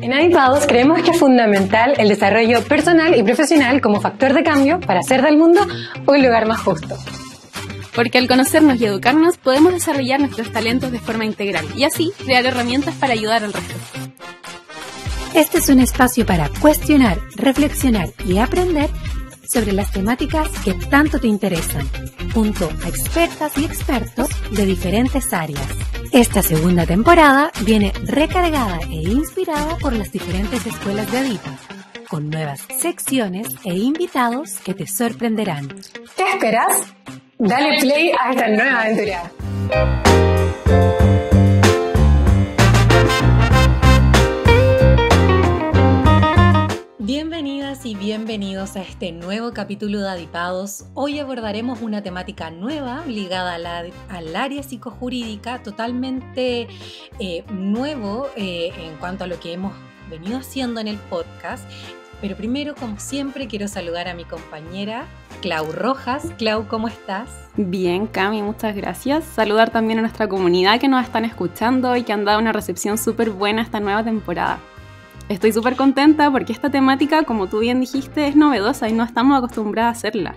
En Adipados creemos que es fundamental el desarrollo personal y profesional como factor de cambio para hacer del mundo un lugar más justo. Porque al conocernos y educarnos podemos desarrollar nuestros talentos de forma integral y así crear herramientas para ayudar al resto. Este es un espacio para cuestionar, reflexionar y aprender sobre las temáticas que tanto te interesan, junto a expertas y expertos de diferentes áreas. Esta segunda temporada viene recargada e inspirada por las diferentes escuelas de Adipa, con nuevas secciones e invitados que te sorprenderán. ¿Qué esperas? Dale play a esta nueva aventura. Bienvenidas y bienvenidos a este nuevo capítulo de Adipados. Hoy abordaremos una temática nueva ligada al área psicojurídica, totalmente nuevo en cuanto a lo que hemos venido haciendo en el podcast. Pero primero, como siempre, quiero saludar a mi compañera Clau Rojas. Clau, ¿cómo estás? Bien, Cami, muchas gracias. Saludar también a nuestra comunidad que nos están escuchando y que han dado una recepción súper buena a esta nueva temporada. Estoy súper contenta porque esta temática, como tú bien dijiste, es novedosa y no estamos acostumbradas a hacerla.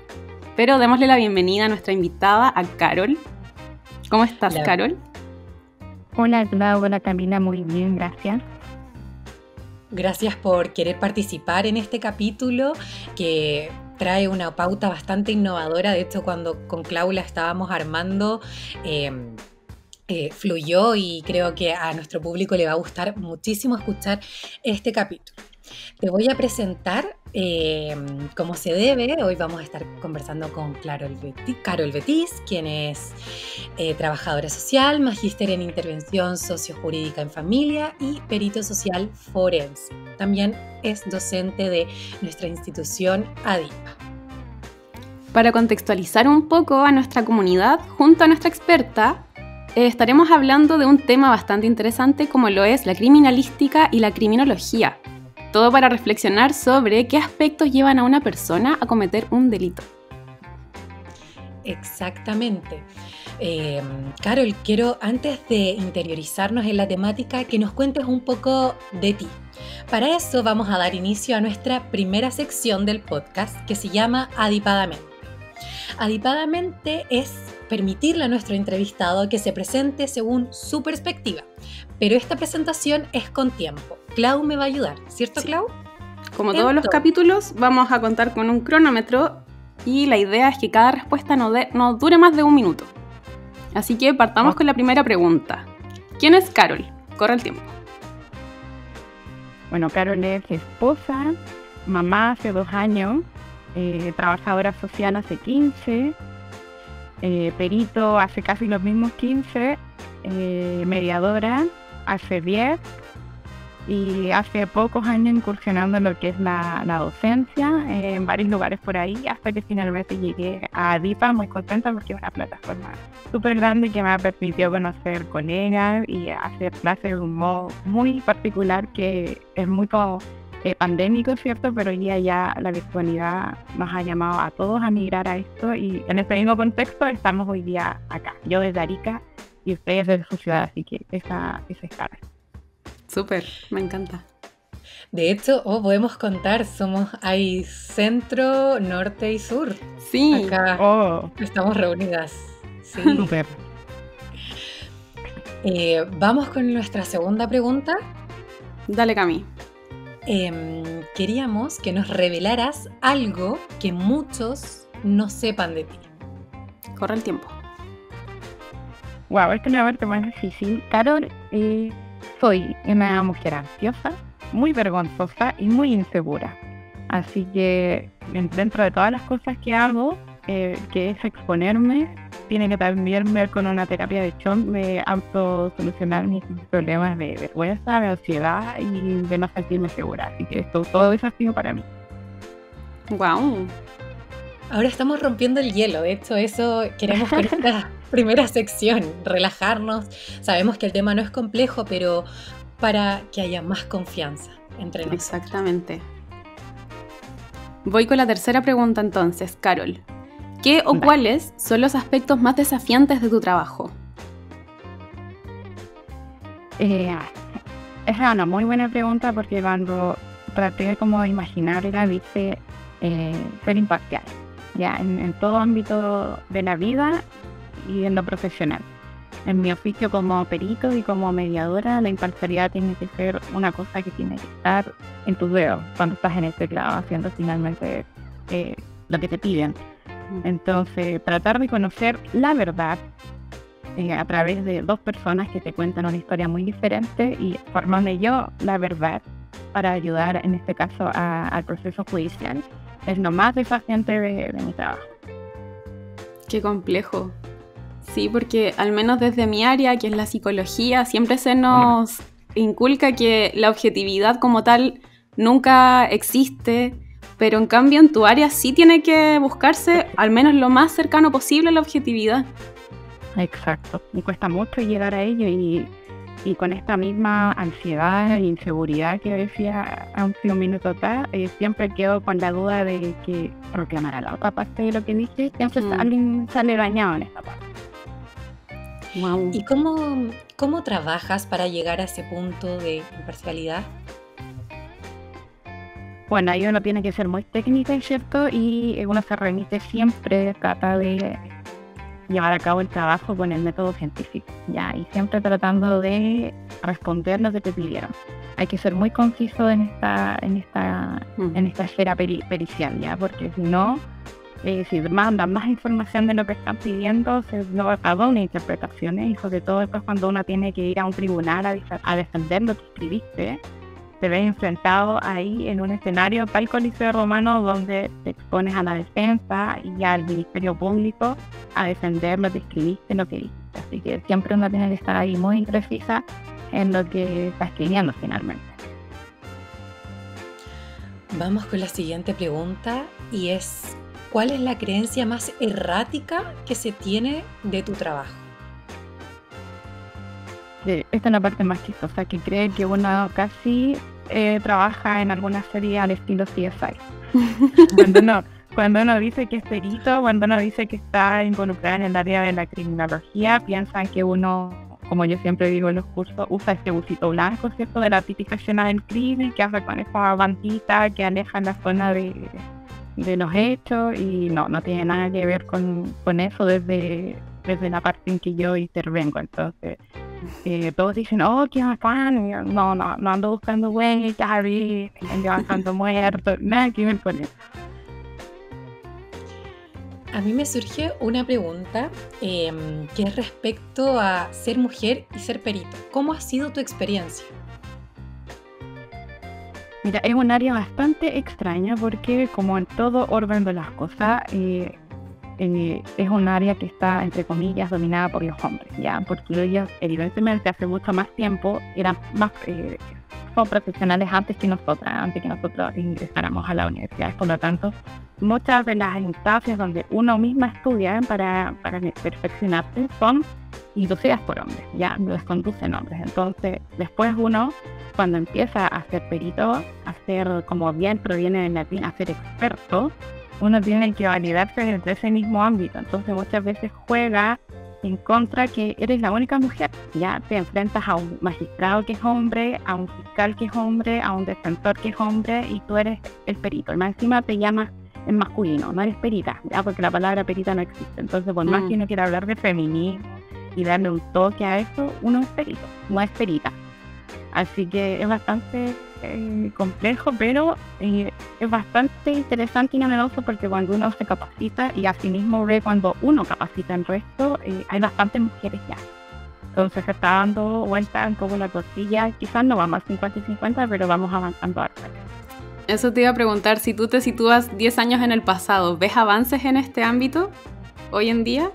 Pero démosle la bienvenida a nuestra invitada, a Carol. ¿Cómo estás, Hola. Carol? Hola, Clau, hola Camila, muy bien, gracias. Gracias por querer participar en este capítulo que trae una pauta bastante innovadora. De hecho, cuando con Clau la estábamos armando, fluyó y creo que a nuestro público le va a gustar muchísimo escuchar este capítulo. Te voy a presentar como se debe. Hoy vamos a estar conversando con Carol Betis, quien es trabajadora social, magíster en intervención sociojurídica en familia y perito social forense. También es docente de nuestra institución ADIPA. Para contextualizar un poco a nuestra comunidad, junto a nuestra experta, estaremos hablando de un tema bastante interesante como lo es la criminalística y la criminología. Todo para reflexionar sobre qué aspectos llevan a una persona a cometer un delito. Exactamente. Carol, quiero, antes de interiorizarnos en la temática, que nos cuentes un poco de ti. Para eso vamos a dar inicio a nuestra primera sección del podcast que se llama Adipadamente. Adipadamente es permitirle a nuestro entrevistado que se presente según su perspectiva, pero esta presentación es con tiempo. Clau me va a ayudar, ¿cierto, Sí. Clau? Como todos los capítulos, vamos a contar con un cronómetro y la idea es que cada respuesta no dure más de 1 minuto. Así que partamos con la primera pregunta. ¿Quién es Carol? Corre el tiempo. Bueno, Carol es esposa, mamá hace 2 años, trabajadora social hace 15, perito hace casi los mismos 15, mediadora hace 10 y hace pocos años incursionando en lo que es la docencia en varios lugares por ahí, hasta que finalmente llegué a Adipa, muy contenta porque es una plataforma súper grande que me ha permitido conocer colegas y hacer clases de un modo muy particular que es muy como pandémico, ¿cierto? Pero hoy día ya la virtualidad nos ha llamado a todos a migrar a esto y en este mismo contexto estamos hoy día acá, yo desde Arica y ustedes desde su ciudad, así que esa es Carol. Súper, me encanta. De hecho, podemos contar, hay centro, norte y sur. Sí. Acá estamos reunidas. Sí. Súper. Vamos con nuestra segunda pregunta. Dale, Cami. Queríamos que nos revelaras algo que muchos no sepan de ti. Corre el tiempo. Wow, esto es una parte más difícil. Carol, soy una mujer ansiosa, muy vergonzosa y muy insegura. Así que dentro de todas las cosas que hago, que es exponerme, tiene que también ver con una terapia de shock de autosolucionar mis problemas de vergüenza, de ansiedad y de no sentirme segura. Así que todo eso ha sido para mí. Wow. Ahora estamos rompiendo el hielo, de hecho eso queremos con esta primera sección, relajarnos. Sabemos que el tema no es complejo, pero para que haya más confianza entre nosotros. Exactamente. Voy con la tercera pregunta entonces, Carol. ¿Qué o cuáles son los aspectos más desafiantes de tu trabajo? Esa es una muy buena pregunta porque cuando traté como de imaginarla, dice ser imparcial, ya, en todo ámbito de la vida y en lo profesional. En mi oficio como perito y como mediadora, la imparcialidad tiene que ser una cosa que tiene que estar en tus dedos cuando estás en el teclado haciendo finalmente lo que te piden. Entonces, tratar de conocer la verdad a través de dos personas que te cuentan una historia muy diferente y formarme yo la verdad para ayudar, en este caso, al proceso judicial, es lo más desafiante de mi trabajo. Qué complejo. Sí, porque al menos desde mi área, que es la psicología, siempre se nos inculca que la objetividad como tal nunca existe, pero en cambio en tu área sí tiene que buscarse al menos lo más cercano posible a la objetividad. Exacto, me cuesta mucho llegar a ello y con esta misma ansiedad e inseguridad que decía hace un minuto atrás, siempre quedo con la duda de que reclamar a la otra parte de lo que dije, siempre alguien sale dañado en esta parte. Wow. ¿Y cómo trabajas para llegar a ese punto de imparcialidad? Bueno, ahí uno tiene que ser muy técnica, ¿cierto? Y uno se remite siempre, trata de llevar a cabo el trabajo con el método científico, ¿ya? Y siempre tratando de responder lo que te pidieron. Hay que ser muy conciso en esta esfera pericial, ¿ya? Porque si no, si mandan más información de lo que están pidiendo, se va a dar una interpretación, y sobre todo después cuando uno tiene que ir a un tribunal a defender lo que escribiste, te ves enfrentado ahí en un escenario tal Coliseo Romano donde te expones a la defensa y al Ministerio Público a defender lo que escribiste, lo que dijiste. Así que siempre uno tiene que estar ahí muy precisa en lo que está escribiendo finalmente. Vamos con la siguiente pregunta y es: ¿cuál es la creencia más errática que se tiene de tu trabajo? Esta es la parte más chistosa, que cree que uno casi trabaja en alguna serie al estilo CSI. Cuando uno dice que es perito, cuando uno dice que está involucrado en el área de la criminología, piensan que uno, como yo siempre digo en los cursos, usa este busito blanco, ¿cierto?, de la típica escena del crimen, que hace con esa bandita que aleja la zona de los hechos, y no tiene nada que ver con eso desde la parte en que yo intervengo. Entonces todos dicen, oh, qué bacán, no ando buscando huellas, ando buscando muertos, nada que ver con eso. A mí me surge una pregunta que es respecto a ser mujer y ser perito. ¿Cómo ha sido tu experiencia? Mira, es un área bastante extraña porque, como en todo orden de las cosas, es un área que está, entre comillas, dominada por los hombres, ¿ya? Porque ellos, evidentemente, hace mucho más tiempo eran más son profesionales antes que nosotros ingresáramos a la universidad. Por lo tanto, muchas de las instancias donde uno misma estudia para perfeccionarse son inducidas por hombres, ya los conducen hombres. Entonces, después uno, cuando empieza a ser perito, a ser, como bien proviene del latín, a ser experto, uno tiene que validarse desde ese mismo ámbito. Entonces, muchas veces juega en contra que eres la única mujer. Ya te enfrentas a un magistrado que es hombre, a un fiscal que es hombre, a un defensor que es hombre, y tú eres el perito. Y más encima te llamas en masculino, no eres perita, ya, porque la palabra perita no existe. Entonces, por más que uno quiera hablar de feminismo y darle un toque a eso, uno es perito, no es perita. Así que es bastante complejo, pero es bastante interesante y novedoso, porque cuando uno se capacita y asimismo ve cuando uno capacita en resto, hay bastantes mujeres ya. Entonces se está dando vuelta un poco la tortilla, quizás no vamos al 50-50, pero vamos avanzando harto. Eso te iba a preguntar, si tú te sitúas 10 años en el pasado, ¿ves avances en este ámbito hoy en día?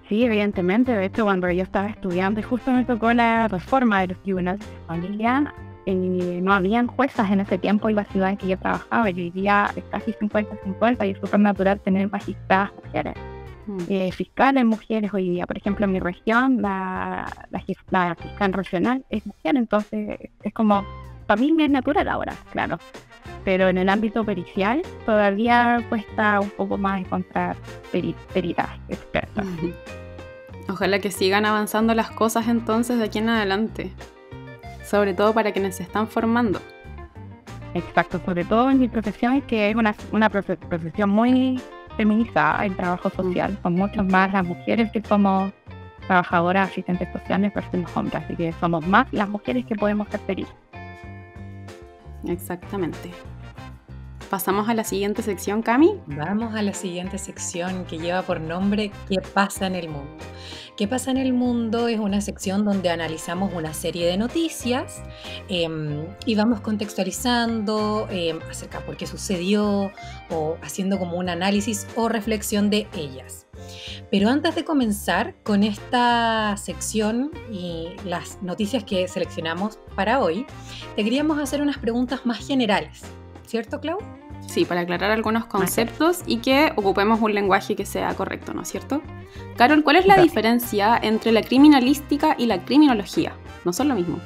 Sí, evidentemente. De hecho, cuando yo estaba estudiando, justo me tocó la reforma de los tribunales de familia, no habían juezas en ese tiempo en la ciudad en que yo trabajaba, y hoy día es casi 50-50 y es súper natural tener magistradas mujeres, fiscales mujeres hoy día. Por ejemplo, en mi región, la fiscal regional es mujer, entonces es como, para mí me es natural ahora, claro. Pero en el ámbito pericial todavía cuesta un poco más encontrar peritas expertas. Ojalá que sigan avanzando las cosas entonces de aquí en adelante. sobre todo para quienes se están formando. Exacto, sobre todo en mi profesión, que es una profesión muy feminizada, el trabajo social. Son muchas más las mujeres que somos trabajadoras, asistentes sociales versus los hombres, así que somos más las mujeres que podemos referir. Exactamente. ¿Pasamos a la siguiente sección, Cami? Vamos a la siguiente sección que lleva por nombre ¿Qué pasa en el mundo? ¿Qué pasa en el mundo? Es una sección donde analizamos una serie de noticias y vamos contextualizando acerca de por qué sucedió o haciendo como un análisis o reflexión de ellas. Pero antes de comenzar con esta sección y las noticias que seleccionamos para hoy, te queríamos hacer unas preguntas más generales. ¿Cierto, Clau? Sí, para aclarar algunos conceptos y que ocupemos un lenguaje que sea correcto, ¿no es cierto? Carol, ¿cuál es la diferencia entre la criminalística y la criminología? ¿No son lo mismo?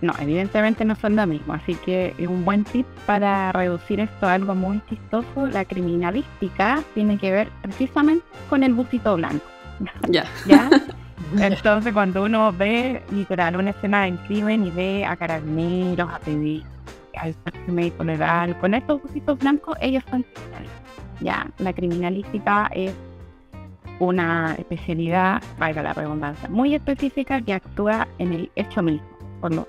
No, evidentemente no son lo mismo, así que es un buen tip para reducir esto a algo muy chistoso. La criminalística tiene que ver precisamente con el busito blanco. Ya. ¿Ya? Entonces, cuando uno ve literal una escena del crimen y ve a carabineros, a pedir al médico legal, con estos busitos blancos, ellos son criminalistas. Ya, la criminalística es una especialidad, valga la redundancia, muy específica que actúa en el hecho mismo.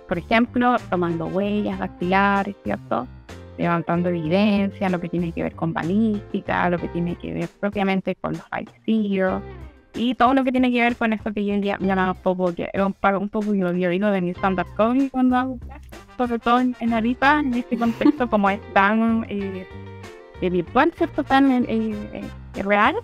Por ejemplo, tomando huellas dactilares, ¿cierto? Levantando evidencia, lo que tiene que ver con balística, lo que tiene que ver propiamente con los fallecidos y todo lo que tiene que ver con esto que yo llamaba un poco yo digo de mi stand-up comedy cuando hago clases, sobre todo en Aripa, en este contexto como es tan virtual, ¿cierto? Tan real.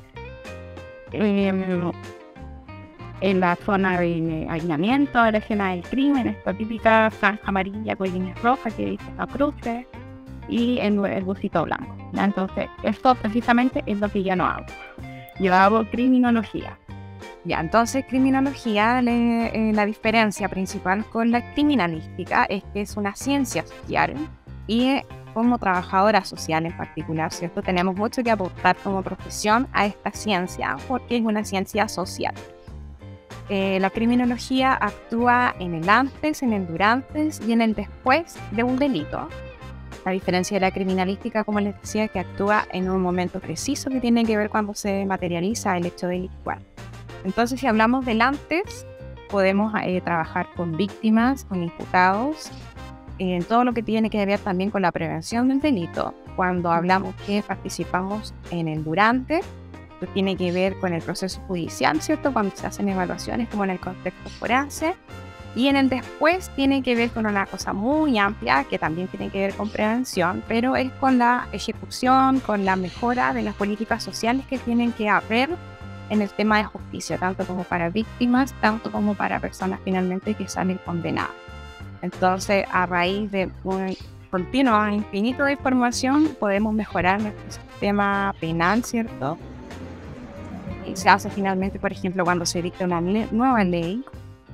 En la zona de aislamiento, de la escena del crimen, esta típica franja amarilla con líneas rojas que dice la cruce, y el busito blanco, ¿ya? Entonces, esto precisamente es lo que yo no hago. Yo hago criminología. Ya, entonces criminología, la diferencia principal con la criminalística es que es una ciencia social y como trabajadora social en particular, ¿cierto? Tenemos mucho que aportar como profesión a esta ciencia porque es una ciencia social. La criminología actúa en el antes, en el durante y en el después de un delito. La diferencia de la criminalística, como les decía, es que actúa en un momento preciso que tiene que ver cuando se materializa el hecho delictual. Entonces, si hablamos del antes, podemos trabajar con víctimas, con imputados, en todo lo que tiene que ver también con la prevención del delito. Cuando hablamos que participamos en el durante, esto tiene que ver con el proceso judicial, ¿cierto? Cuando se hacen evaluaciones como en el contexto forense. Y en el después tiene que ver con una cosa muy amplia que también tiene que ver con prevención, pero es con la ejecución, con la mejora de las políticas sociales que tienen que haber en el tema de justicia, tanto como para víctimas, tanto como para personas finalmente que salen condenadas. Entonces, a raíz de un continuo infinito de información, podemos mejorar nuestro sistema penal, ¿cierto? Y se hace finalmente, por ejemplo, cuando se dicta una nueva ley,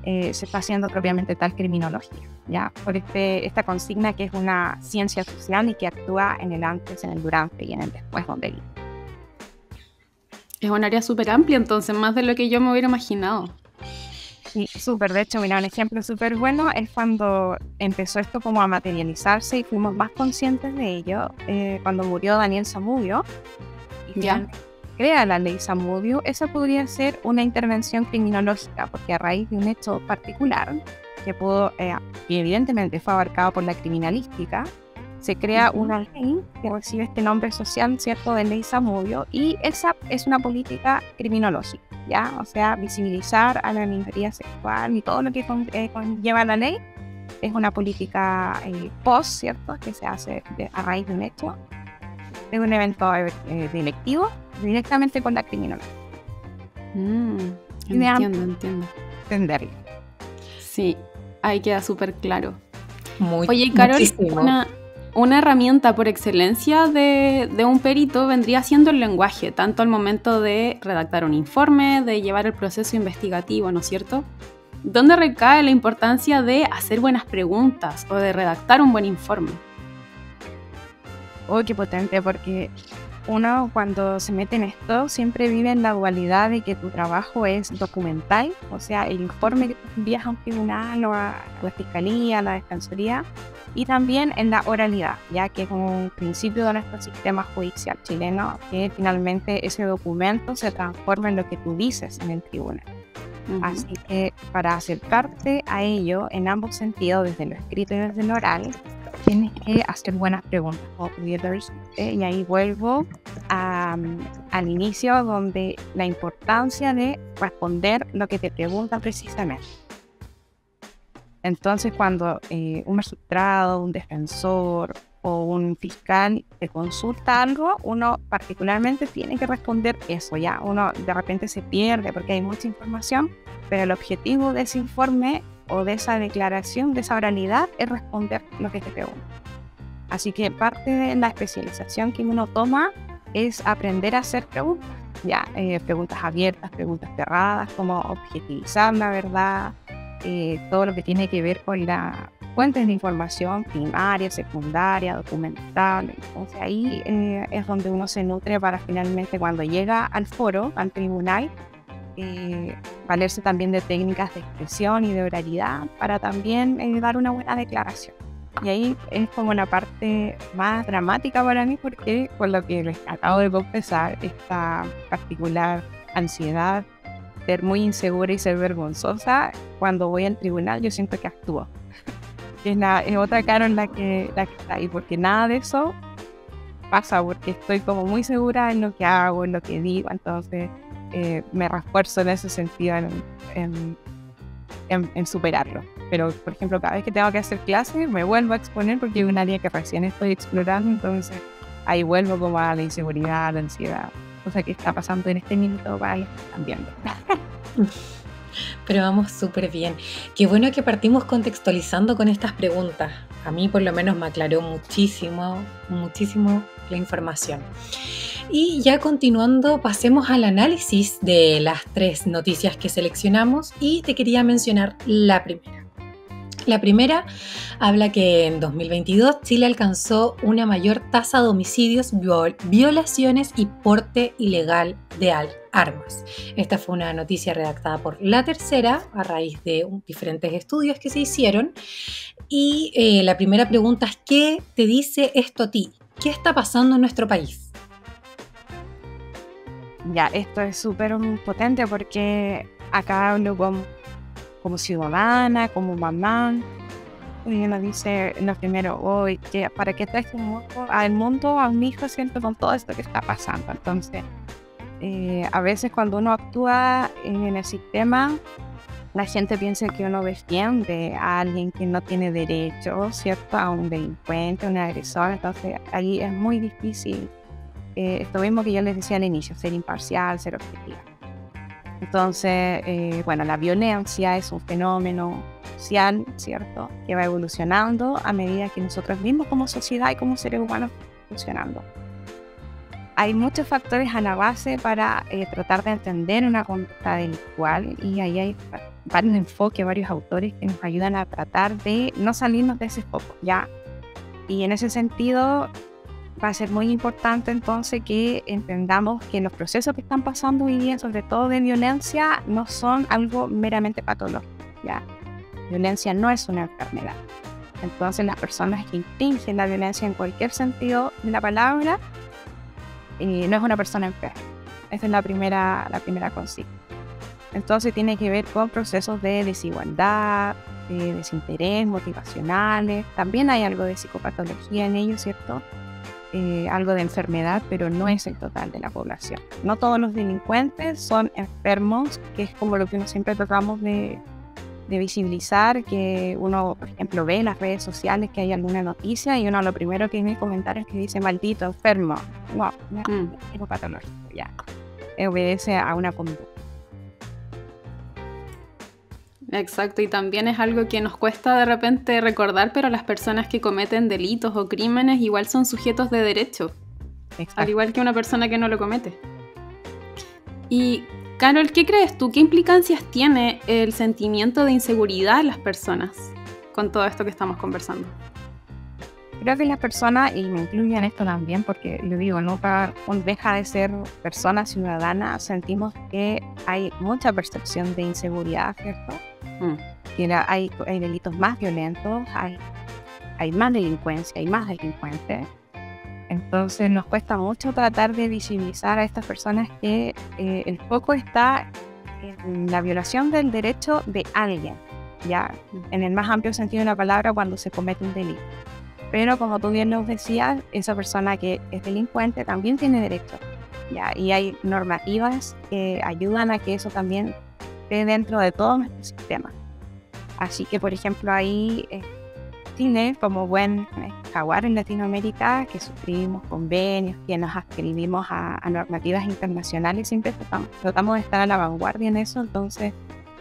se está haciendo propiamente tal criminología, ¿ya? Por esta consigna que es una ciencia social y que actúa en el antes, en el durante y en el después donde vive. Es un área súper amplia, entonces, más de lo que yo me hubiera imaginado. Sí, súper. De hecho, mira, un ejemplo súper bueno es cuando empezó esto como a materializarse y fuimos más conscientes de ello, cuando murió Daniel Zamudio. Y ya crea la ley Zamudio. Esa podría ser una intervención criminológica, porque a raíz de un hecho particular, que evidentemente fue abarcado por la criminalística, se crea una ley que recibe este nombre social, ¿cierto?, de ley Zamudio, y esa es una política criminológica, ¿ya? O sea, visibilizar a la minoría sexual y todo lo que conlleva la ley es una política post, ¿cierto?, que se hace a raíz de un hecho, de un evento delictivo, directamente con la criminología. Entiendo. Entenderlo. Sí, ahí queda súper claro. Oye, Carol, una herramienta por excelencia de un perito vendría siendo el lenguaje, tanto al momento de redactar un informe, de llevar el proceso investigativo, ¿no es cierto? ¿Dónde recae la importancia de hacer buenas preguntas o de redactar un buen informe? Oh, qué potente, porque uno cuando se mete en esto siempre vive en la dualidad de que tu trabajo es documental, o sea, el informe que tú envías a un tribunal o a la fiscalía, a la defensoría, y también en la oralidad, ya que es un principio de nuestro sistema judicial chileno, que finalmente ese documento se transforma en lo que tú dices en el tribunal. Así que para acercarte a ello en ambos sentidos, desde lo escrito y desde lo oral, tienes que hacer buenas preguntas. Y ahí vuelvo al inicio, donde la importancia de responder lo que te preguntan precisamente. Entonces, cuando un magistrado, un defensor o un fiscal te consulta algo, uno particularmente tiene que responder eso. Ya uno de repente se pierde porque hay mucha información, pero el objetivo de ese informe o de esa declaración, de esa oralidad, es responder lo que te preguntan. Así que parte de la especialización que uno toma es aprender a hacer preguntas, preguntas abiertas, preguntas cerradas, como objetivizar la verdad, todo lo que tiene que ver con las fuentes de información primaria, secundaria, documental. Entonces ahí es donde uno se nutre para finalmente, cuando llega al foro, al tribunal, valerse también de técnicas de expresión y de oralidad para también dar una buena declaración. Y ahí es como una parte más dramática para mí, porque con lo que les acabo de confesar, esta particular ansiedad, ser muy insegura y ser vergonzosa, cuando voy al tribunal yo siento que actúo. Es otra cara en la que está ahí, porque nada de eso pasa, porque estoy como muy segura en lo que hago, en lo que digo, entonces me refuerzo en ese sentido en superarlo. Pero, por ejemplo, cada vez que tengo que hacer clases, me vuelvo a exponer porque es un área que recién estoy explorando, entonces ahí vuelvo como a la inseguridad, a la ansiedad, cosa que está pasando en este minuto para que están viendo. Pero vamos súper bien. Qué bueno que partimos contextualizando con estas preguntas. A mí por lo menos me aclaró muchísimo la información. Y ya continuando, pasemos al análisis de las 3 noticias que seleccionamos y te quería mencionar la primera. La primera habla que en 2022 Chile alcanzó una mayor tasa de homicidios, violaciones y porte ilegal de armas. Esta fue una noticia redactada por La Tercera a raíz de diferentes estudios que se hicieron. Y la primera pregunta es: ¿qué te dice esto a ti? ¿Qué está pasando en nuestro país? Ya, esto es súper potente porque acá hablo como ciudadana, como mamá. Y uno dice en lo primero, hoy, ¿para qué traes al mundo a un hijo siempre con todo esto que está pasando? Entonces, a veces cuando uno actúa en el sistema, la gente piensa que uno defiende a alguien que no tiene derecho, ¿cierto? A un delincuente, a un agresor. Entonces, ahí es muy difícil. Esto mismo que yo les decía al inicio, ser imparcial, ser objetiva. Entonces, la violencia es un fenómeno social, ¿cierto?, que va evolucionando a medida que nosotros mismos como sociedad y como seres humanos funcionando. Hay muchos factores a la base para tratar de entender una conducta delictual, y ahí hay varios enfoques, varios autores que nos ayudan a tratar de no salirnos de ese foco, ¿ya? Y en ese sentido va a ser muy importante entonces que entendamos que los procesos que están pasando hoy día, sobre todo de violencia, no son algo meramente patológico, ¿ya? Violencia no es una enfermedad. Entonces las personas que infringen la violencia en cualquier sentido de la palabra no es una persona enferma. Esa es la primera consigna. Entonces tiene que ver con procesos de desigualdad, de desinterés, motivacionales. También hay algo de psicopatología en ello, ¿cierto? Algo de enfermedad, pero no es el total de la población. No todos los delincuentes son enfermos, que es como lo que uno siempre tratamos de visibilizar, que uno, por ejemplo, ve en las redes sociales que hay alguna noticia y uno lo primero que ve en comentarios que dice maldito, enfermo. No, es patológico, ya. Obedece a una conducta. Exacto, y también es algo que nos cuesta de repente recordar, pero las personas que cometen delitos o crímenes igual son sujetos de derecho, Exacto. Al igual que una persona que no lo comete. Y Carol, ¿qué crees tú? ¿Qué implicancias tiene el sentimiento de inseguridad en las personas con todo esto que estamos conversando? creo que las personas, y me incluyo en esto también, porque lo digo, nunca deja de ser persona ciudadana, sentimos que hay mucha percepción de inseguridad, ¿cierto? Que hay delitos más violentos, hay más delincuencia, hay más delincuentes. Entonces nos cuesta mucho tratar de visibilizar a estas personas que el foco está en la violación del derecho de alguien, ya en el más amplio sentido de la palabra, cuando se comete un delito. Pero como tú bien nos decías, esa persona que es delincuente también tiene derecho, ya, y hay normativas que ayudan a que eso también esté dentro de todo nuestro sistema. Así que, por ejemplo, ahí Chile, como buen jaguar en Latinoamérica, que suscribimos convenios, que nos adscribimos a normativas internacionales, siempre tratamos de estar a la vanguardia en eso. Entonces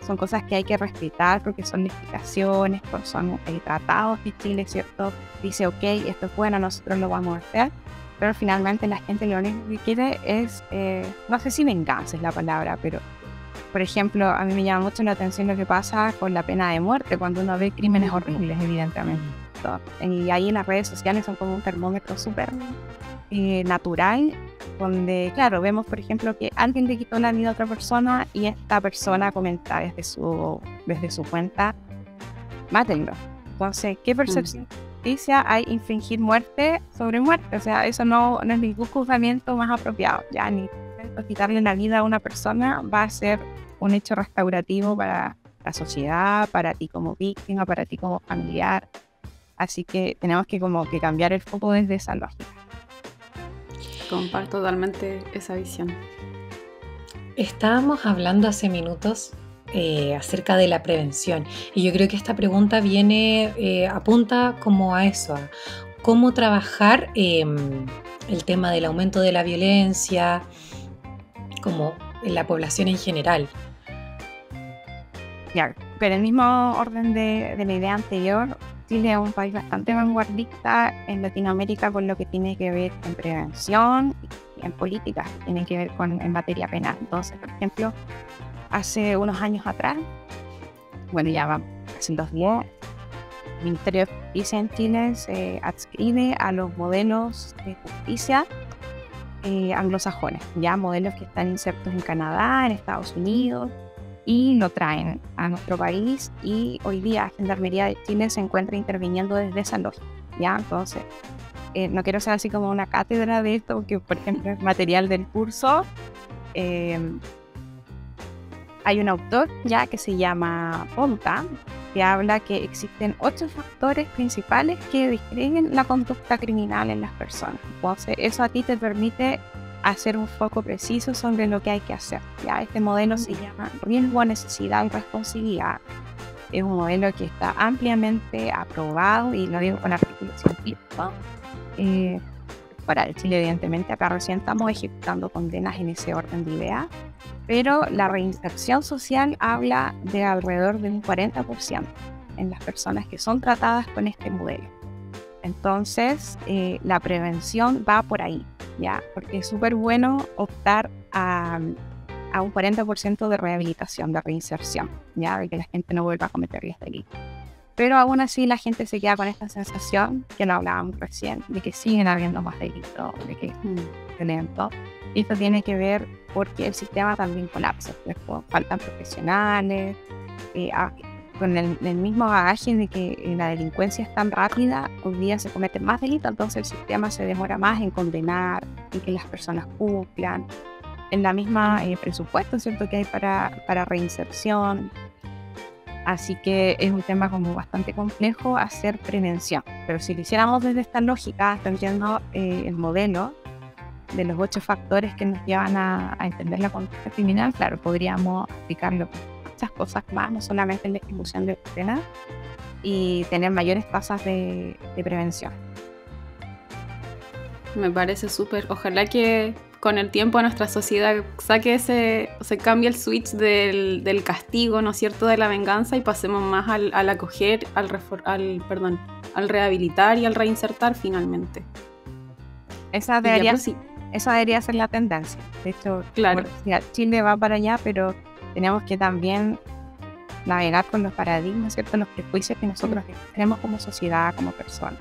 son cosas que hay que respetar porque son legislaciones, son tratados que Chile, ¿cierto? Dice, ok, esto es bueno, nosotros lo vamos a hacer, pero finalmente la gente lo único que quiere es, no sé si venganza es la palabra, pero por ejemplo, a mí me llama mucho la atención lo que pasa con la pena de muerte cuando uno ve crímenes horribles, evidentemente. Y ahí en las redes sociales son como un termómetro súper natural, donde, claro, vemos, por ejemplo, que alguien le quitó la vida a otra persona y esta persona comenta desde su cuenta, mátenlo. Entonces, ¿qué percepción de justicia hay infringir muerte sobre muerte? O sea, eso no es ningún juzgamiento más apropiado, ya ni quitarle la vida a una persona va a ser un hecho restaurativo para la sociedad, para ti como víctima, para ti como familiar. Así que tenemos que como que cambiar el foco desde esa lógica. Comparto totalmente esa visión. Estábamos hablando hace minutos acerca de la prevención y yo creo que esta pregunta apunta como a eso, a cómo trabajar el tema del aumento de la violencia, como en la población en general. Claro, pero en el mismo orden de la idea anterior, Chile es un país bastante vanguardista en Latinoamérica con lo que tiene que ver en prevención y en políticas que tienen que ver en materia penal. Entonces, por ejemplo, hace unos años atrás, bueno, ya vamos, hace 2010, el Ministerio de Justicia en Chile se adscribe a los modelos de justicia anglosajones, ya modelos que están insertos en Canadá, en Estados Unidos, y lo traen a nuestro país, y hoy día Gendarmería de Chile se encuentra interviniendo desde esa lógica, ¿ya? Entonces, no quiero ser así como una cátedra de esto, porque por ejemplo es material del curso. Hay un autor ya que se llama Ponta, que habla que existen 8 factores principales que describen la conducta criminal en las personas. Entonces, eso a ti te permite hacer un foco preciso sobre lo que hay que hacer. ¿Ya? Este modelo se llama riesgo, necesidad y responsabilidad. Es un modelo que está ampliamente aprobado, y lo digo con artículos científicos. Para el Chile, evidentemente, acá recién estamos ejecutando condenas en ese orden de ideas, pero la reinserción social habla de alrededor de un 40% en las personas que son tratadas con este modelo. Entonces, la prevención va por ahí, ¿ya? Porque es súper bueno optar a un 40% de rehabilitación, de reinserción, ¿ya? De que la gente no vuelva a cometer los delitos. Pero aún así la gente se queda con esta sensación, que lo hablábamos recién, de que siguen habiendo más delitos, de que es violento. Y esto tiene que ver porque el sistema también colapsa. Después faltan profesionales, con el mismo bagaje de que la delincuencia es tan rápida, hoy día se cometen más delitos, entonces el sistema se demora más en condenar, en que las personas cumplan, en la misma presupuesto, ¿cierto?, que hay para reinserción. Así que es un tema como bastante complejo hacer prevención. Pero si lo hiciéramos desde esta lógica, entendiendo el modelo de los 8 factores que nos llevan a entender la conducta criminal, claro, podríamos aplicarlo a muchas cosas más, no solamente en la ejecución de penas, y tener mayores tasas de prevención. Me parece súper. Ojalá que con el tiempo nuestra sociedad se cambie el switch del castigo, ¿no es cierto?, de la venganza, y pasemos más al acoger, al rehabilitar y al reinsertar finalmente. Esa debería ser la tendencia. De hecho, claro, Chile va para allá, pero tenemos que también navegar con los paradigmas, ¿cierto?, los prejuicios que nosotros tenemos como sociedad, como personas.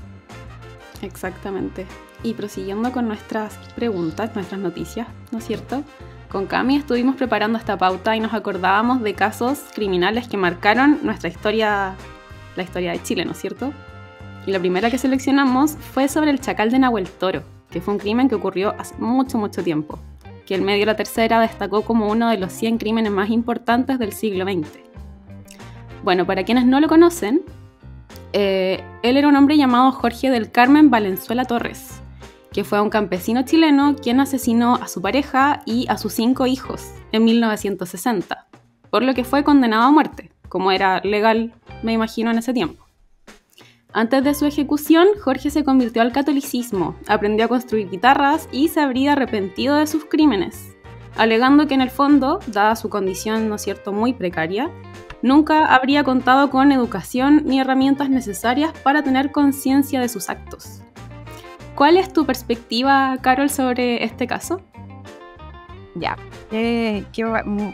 Exactamente. Y prosiguiendo con nuestras preguntas, nuestras noticias, ¿no es cierto? Con Cami estuvimos preparando esta pauta y nos acordábamos de casos criminales que marcaron nuestra historia, la historia de Chile, ¿no es cierto? Y la primera que seleccionamos fue sobre el Chacal de Nahuel Toro, que fue un crimen que ocurrió hace mucho, mucho tiempo, que el medio de La Tercera destacó como uno de los 100 crímenes más importantes del siglo XX. Bueno, para quienes no lo conocen, él era un hombre llamado Jorge del Carmen Valenzuela Torres, que fue un campesino chileno quien asesinó a su pareja y a sus 5 hijos en 1960, por lo que fue condenado a muerte, como era legal, me imagino, en ese tiempo. Antes de su ejecución, Jorge se convirtió al catolicismo, aprendió a construir guitarras y se habría arrepentido de sus crímenes, alegando que en el fondo, dada su condición, ¿no es cierto?, muy precaria, nunca habría contado con educación ni herramientas necesarias para tener conciencia de sus actos. ¿Cuál es tu perspectiva, Carol, sobre este caso? Ya, qué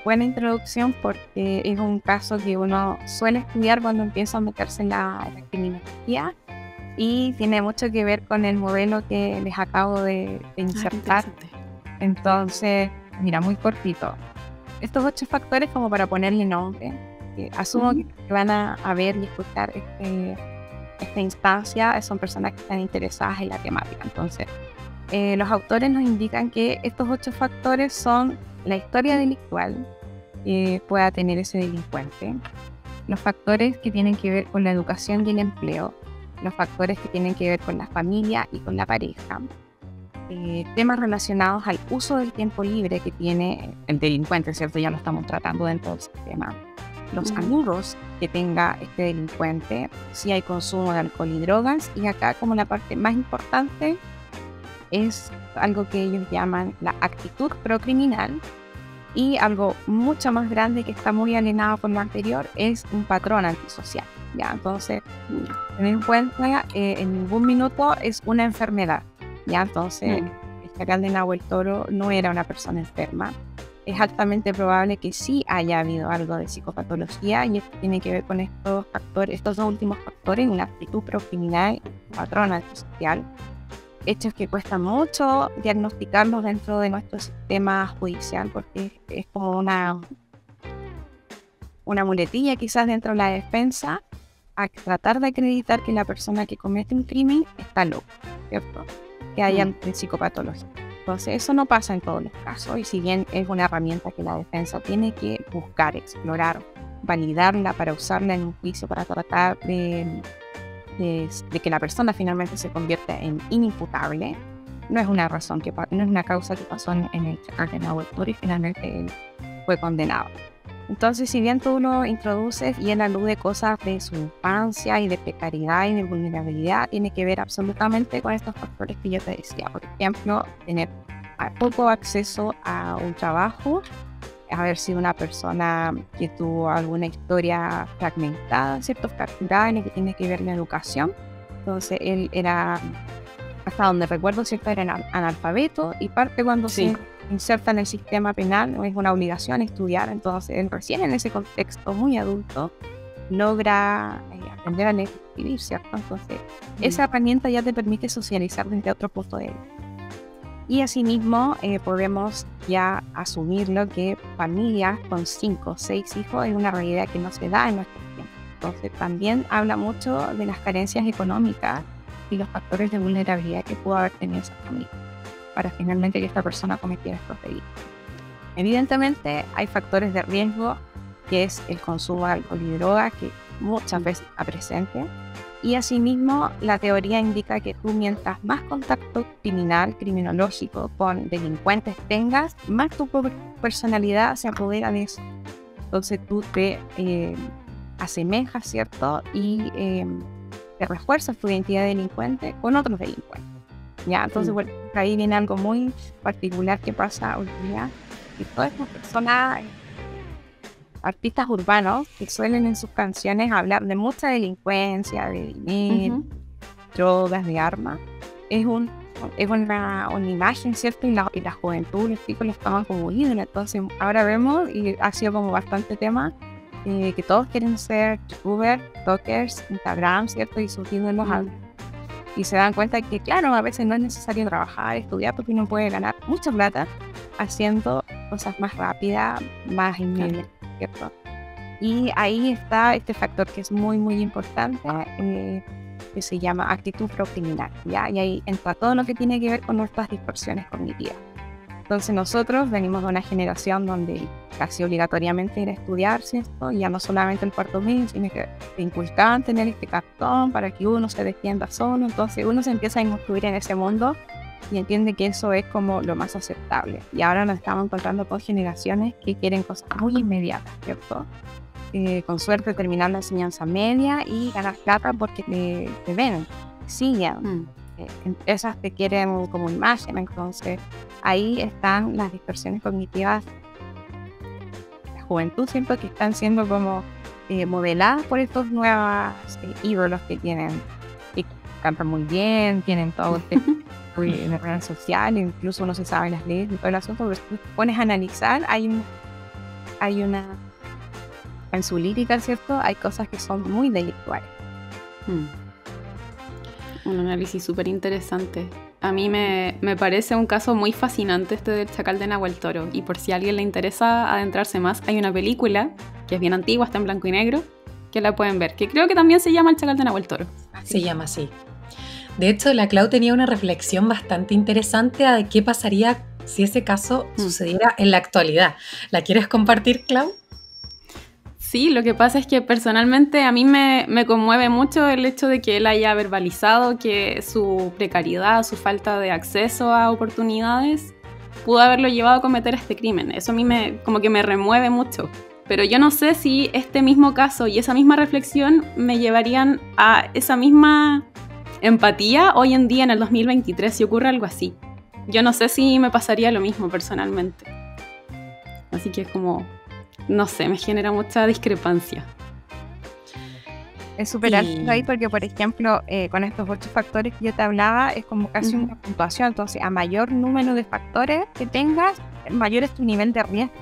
buena introducción, porque es un caso que uno suele estudiar cuando empieza a meterse en la criminología y tiene mucho que ver con el modelo que les acabo de insertar. Entonces, mira, muy cortito. Estos 8 factores, como para ponerle nombre, asumo que van a ver y escuchar esta instancia, son personas que están interesadas en la temática. Entonces, los autores nos indican que estos 8 factores son la historia delictual que pueda tener ese delincuente, los factores que tienen que ver con la educación y el empleo, los factores que tienen que ver con la familia y con la pareja, temas relacionados al uso del tiempo libre que tiene el delincuente, ¿cierto? Ya lo estamos tratando dentro del sistema. Los amigos que tenga este delincuente, si hay consumo de alcohol y drogas, y acá como la parte más importante es algo que ellos llaman la actitud procriminal, y algo mucho más grande que está muy alineado con lo anterior es un patrón antisocial. ¿Ya? Entonces, tener en cuenta en ningún minuto es una enfermedad. ¿Ya? Entonces, el Chacal de Nahuel Toro no era una persona enferma. Es altamente probable que sí haya habido algo de psicopatología, y esto tiene que ver con estos factores, estos 2 últimos factores, una actitud procriminal, un patrón antisocial. Hechos que cuesta mucho diagnosticarlos dentro de nuestro sistema judicial, porque es como una muletilla quizás dentro de la defensa a tratar de acreditar que la persona que comete un crimen está loca, ¿cierto? Que haya psicopatología. Entonces eso no pasa en todos los casos, y si bien es una herramienta que la defensa tiene que buscar, explorar, validarla para usarla en un juicio para tratar de que la persona finalmente se convierta en inimputable, no es una razón no es una causa que pasó en el Chacal de Nahuel Toro y finalmente él fue condenado. Entonces, si bien tú lo introduces y él alude cosas de su infancia y de precariedad y de vulnerabilidad, tiene que ver absolutamente con estos factores que yo te decía. Por ejemplo, tener poco acceso a un trabajo, haber sido una persona que tuvo alguna historia fragmentada, ¿cierto? Fracturada en lo que tiene que ver la educación. Entonces él era, hasta donde recuerdo, ¿cierto?, era analfabeto, y parte cuando se inserta en el sistema penal no es una obligación estudiar. Entonces él recién en ese contexto muy adulto logra aprender a leer y escribir, ¿cierto? Entonces esa herramienta ya te permite socializar desde otro punto de vista. Y asimismo podemos ya asumirlo que familias con 5 o 6 hijos es una realidad que no se da en nuestro tiempo. Entonces también habla mucho de las carencias económicas y los factores de vulnerabilidad que pudo haber tenido esa familia para finalmente que esta persona cometiera estos delitos. Evidentemente hay factores de riesgo, que es el consumo de alcohol y droga, que muchas veces está presente. Y asimismo, la teoría indica que tú, mientras más contacto criminológico con delincuentes tengas, más tu personalidad se apodera de eso. Entonces tú te asemejas, ¿cierto? Y te refuerzas tu identidad de delincuente con otros delincuentes. ¿Ya? Entonces, bueno, ahí viene algo muy particular que pasa hoy día, que todas estas personas, artistas urbanos, que suelen en sus canciones hablar de mucha delincuencia, de dinero, drogas, de armas, es una imagen, ¿cierto? Y la juventud, los chicos lo estaban como ídolos. Entonces ahora vemos, y ha sido como bastante tema, que todos quieren ser youtubers, TikTokers, Instagram, ¿cierto? Y sus ídolos y se dan cuenta que, claro, a veces no es necesario trabajar, estudiar, porque uno puede ganar mucha plata haciendo cosas más rápidas, más inmediatas, ¿cierto? Y ahí está este factor que es muy, muy importante, que se llama actitud procriminal, ¿ya? Y ahí entra todo lo que tiene que ver con nuestras distorsiones cognitivas. Entonces nosotros venimos de una generación donde casi obligatoriamente era estudiar, ¿cierto? Y ya no solamente el cuarto medio, sino que te inculcaban tener este cartón para que uno se defienda solo. Entonces uno se empieza a inmiscuir en ese mundo y entiende que eso es como lo más aceptable. Y ahora nos estamos encontrando con generaciones que quieren cosas muy inmediatas, ¿cierto? Con suerte terminar la enseñanza media y ganar plata porque te ven, siguen. Esas te quieren como imagen. Entonces ahí están las distorsiones cognitivas de la juventud, siento que están siendo como modeladas por estos nuevos ídolos que tienen, que cantan muy bien, tienen todo de redes sociales, incluso no se sabe las leyes y todo el asunto, pero si tú te pones a analizar, hay una en su lírica, ¿cierto? Hay cosas que son muy delictuales. Un análisis súper interesante. A mí me parece un caso muy fascinante este del chacal de Nahuel Toro. Y por si a alguien le interesa adentrarse más, hay una película que es bien antigua, está en blanco y negro, que la pueden ver, que creo que también se llama El chacal de Nahuel Toro. Se llama así. De hecho, la Clau tenía una reflexión bastante interesante de qué pasaría si ese caso sucediera en la actualidad. ¿La quieres compartir, Clau? Sí, lo que pasa es que personalmente a mí me conmueve mucho el hecho de que él haya verbalizado que su precariedad, su falta de acceso a oportunidades pudo haberlo llevado a cometer este crimen. Eso a mí como que me remueve mucho. Pero yo no sé si este mismo caso y esa misma reflexión me llevarían a esa misma empatía hoy en día en el 2023 si ocurre algo así. Yo no sé si me pasaría lo mismo personalmente. Así que es como... no sé, me genera mucha discrepancia. Es súper alto ahí porque, por ejemplo, con estos 8 factores que yo te hablaba, es como casi una puntuación. Entonces, a mayor número de factores que tengas, mayor es tu nivel de riesgo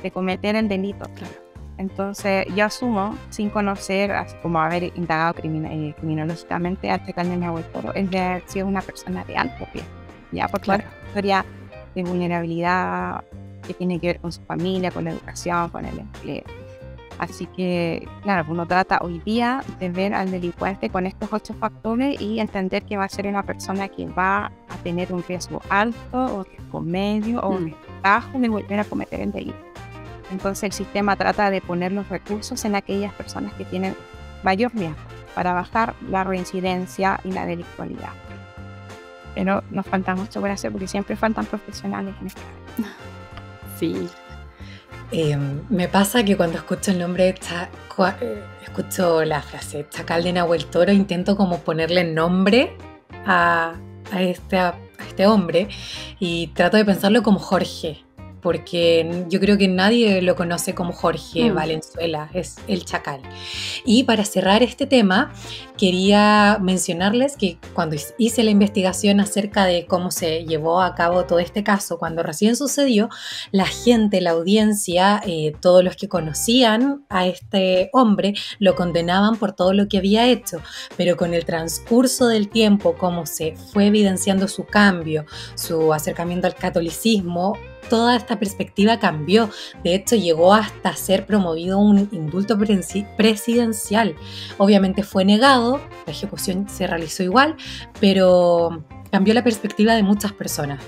de cometer el delito. Claro. Entonces, yo asumo, sin conocer, así como haber indagado criminológicamente al chacal de Nahuel Toro, es de haber sido una persona de alto riesgo, ya por toda la historia de vulnerabilidad que tiene que ver con su familia, con la educación, con el empleo. Así que, claro, uno trata hoy día de ver al delincuente con estos 8 factores y entender que va a ser una persona que va a tener un riesgo alto, o riesgo medio, o riesgo bajo de volver a cometer el delito. Entonces el sistema trata de poner los recursos en aquellas personas que tienen mayor riesgo para bajar la reincidencia y la delictualidad. Pero nos falta mucho por hacer porque siempre faltan profesionales en esta área. Sí. Me pasa que cuando escucho el nombre, escucho la frase chacal de Nahuel Toro, intento como ponerle nombre a este hombre y trato de pensarlo como Jorge, porque yo creo que nadie lo conoce como Jorge Valenzuela, es el chacal. Y para cerrar este tema, quería mencionarles que cuando hice la investigación acerca de cómo se llevó a cabo todo este caso, cuando recién sucedió, la gente, la audiencia, todos los que conocían a este hombre, lo condenaban por todo lo que había hecho, pero con el transcurso del tiempo, como se fue evidenciando su cambio, su acercamiento al catolicismo, toda esta perspectiva cambió. De hecho, llegó hasta ser promovido un indulto presidencial. Obviamente fue negado, la ejecución se realizó igual, pero cambió la perspectiva de muchas personas.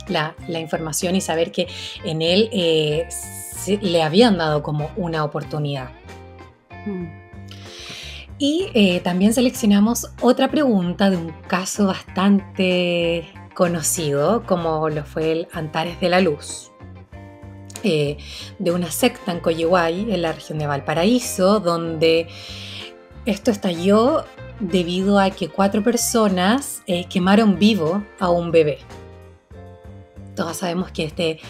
La información y saber que en él le habían dado como una oportunidad. Y también seleccionamos otra pregunta de un caso bastante conocido, como lo fue el Antares de la Luz, de una secta en Coyihuay, en la región de Valparaíso, donde esto estalló debido a que 4 personas quemaron vivo a un bebé. Todos sabemos que este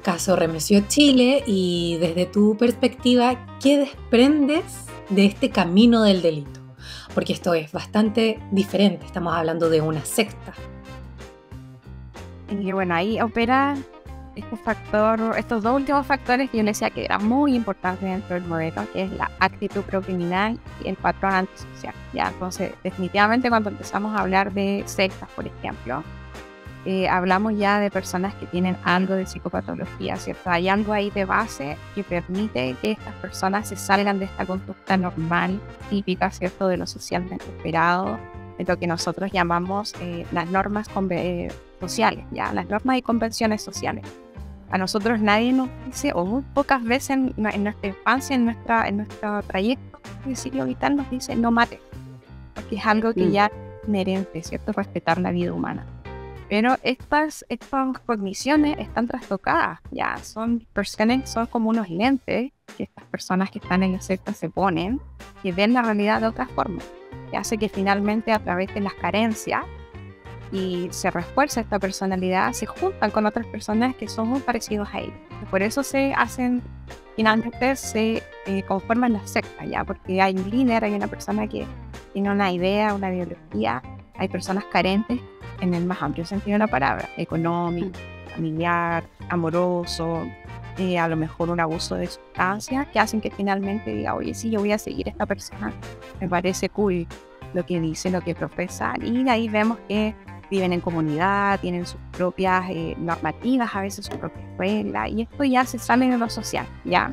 caso remeció Chile, y desde tu perspectiva, ¿qué desprendes de este camino del delito? Porque esto es bastante diferente, estamos hablando de una secta. Y bueno, ahí opera estos dos últimos factores que yo les decía que eran muy importantes dentro del modelo, que es la actitud procriminal y el patrón antisocial. ¿Ya? Entonces, definitivamente cuando empezamos a hablar de sectas, por ejemplo, hablamos ya de personas que tienen algo de psicopatología, ¿cierto? Hay algo ahí de base que permite que estas personas se salgan de esta conducta normal, típica, ¿cierto? De lo socialmente esperado, de lo que nosotros llamamos las normas sociales, ¿ya? Las normas y convenciones sociales. A nosotros nadie nos dice, o muy pocas veces en nuestra infancia, en nuestro trayecto de ciclo vital, nos dice no mates, porque es algo que ya es inherente, ¿cierto? Respetar la vida humana. Pero estas cogniciones están trastocadas, ya son como unos lentes que estas personas que están en la secta se ponen, que ven la realidad de otra forma, que hace que finalmente a través de las carencias y se refuerza esta personalidad, se juntan con otras personas que son muy parecidos a ellos. Por eso finalmente se conforman las sectas, ya, porque hay un líder, hay una persona que tiene una idea, una ideología, hay personas carentes en el más amplio sentido de la palabra, económico, familiar, amoroso, a lo mejor un abuso de sustancias, que hacen que finalmente diga, oye, sí, yo voy a seguir a esta persona, me parece cool lo que dice, lo que profesa, y de ahí vemos que viven en comunidad, tienen sus propias normativas, a veces sus propias reglas, y esto ya se sale de lo social, ¿ya?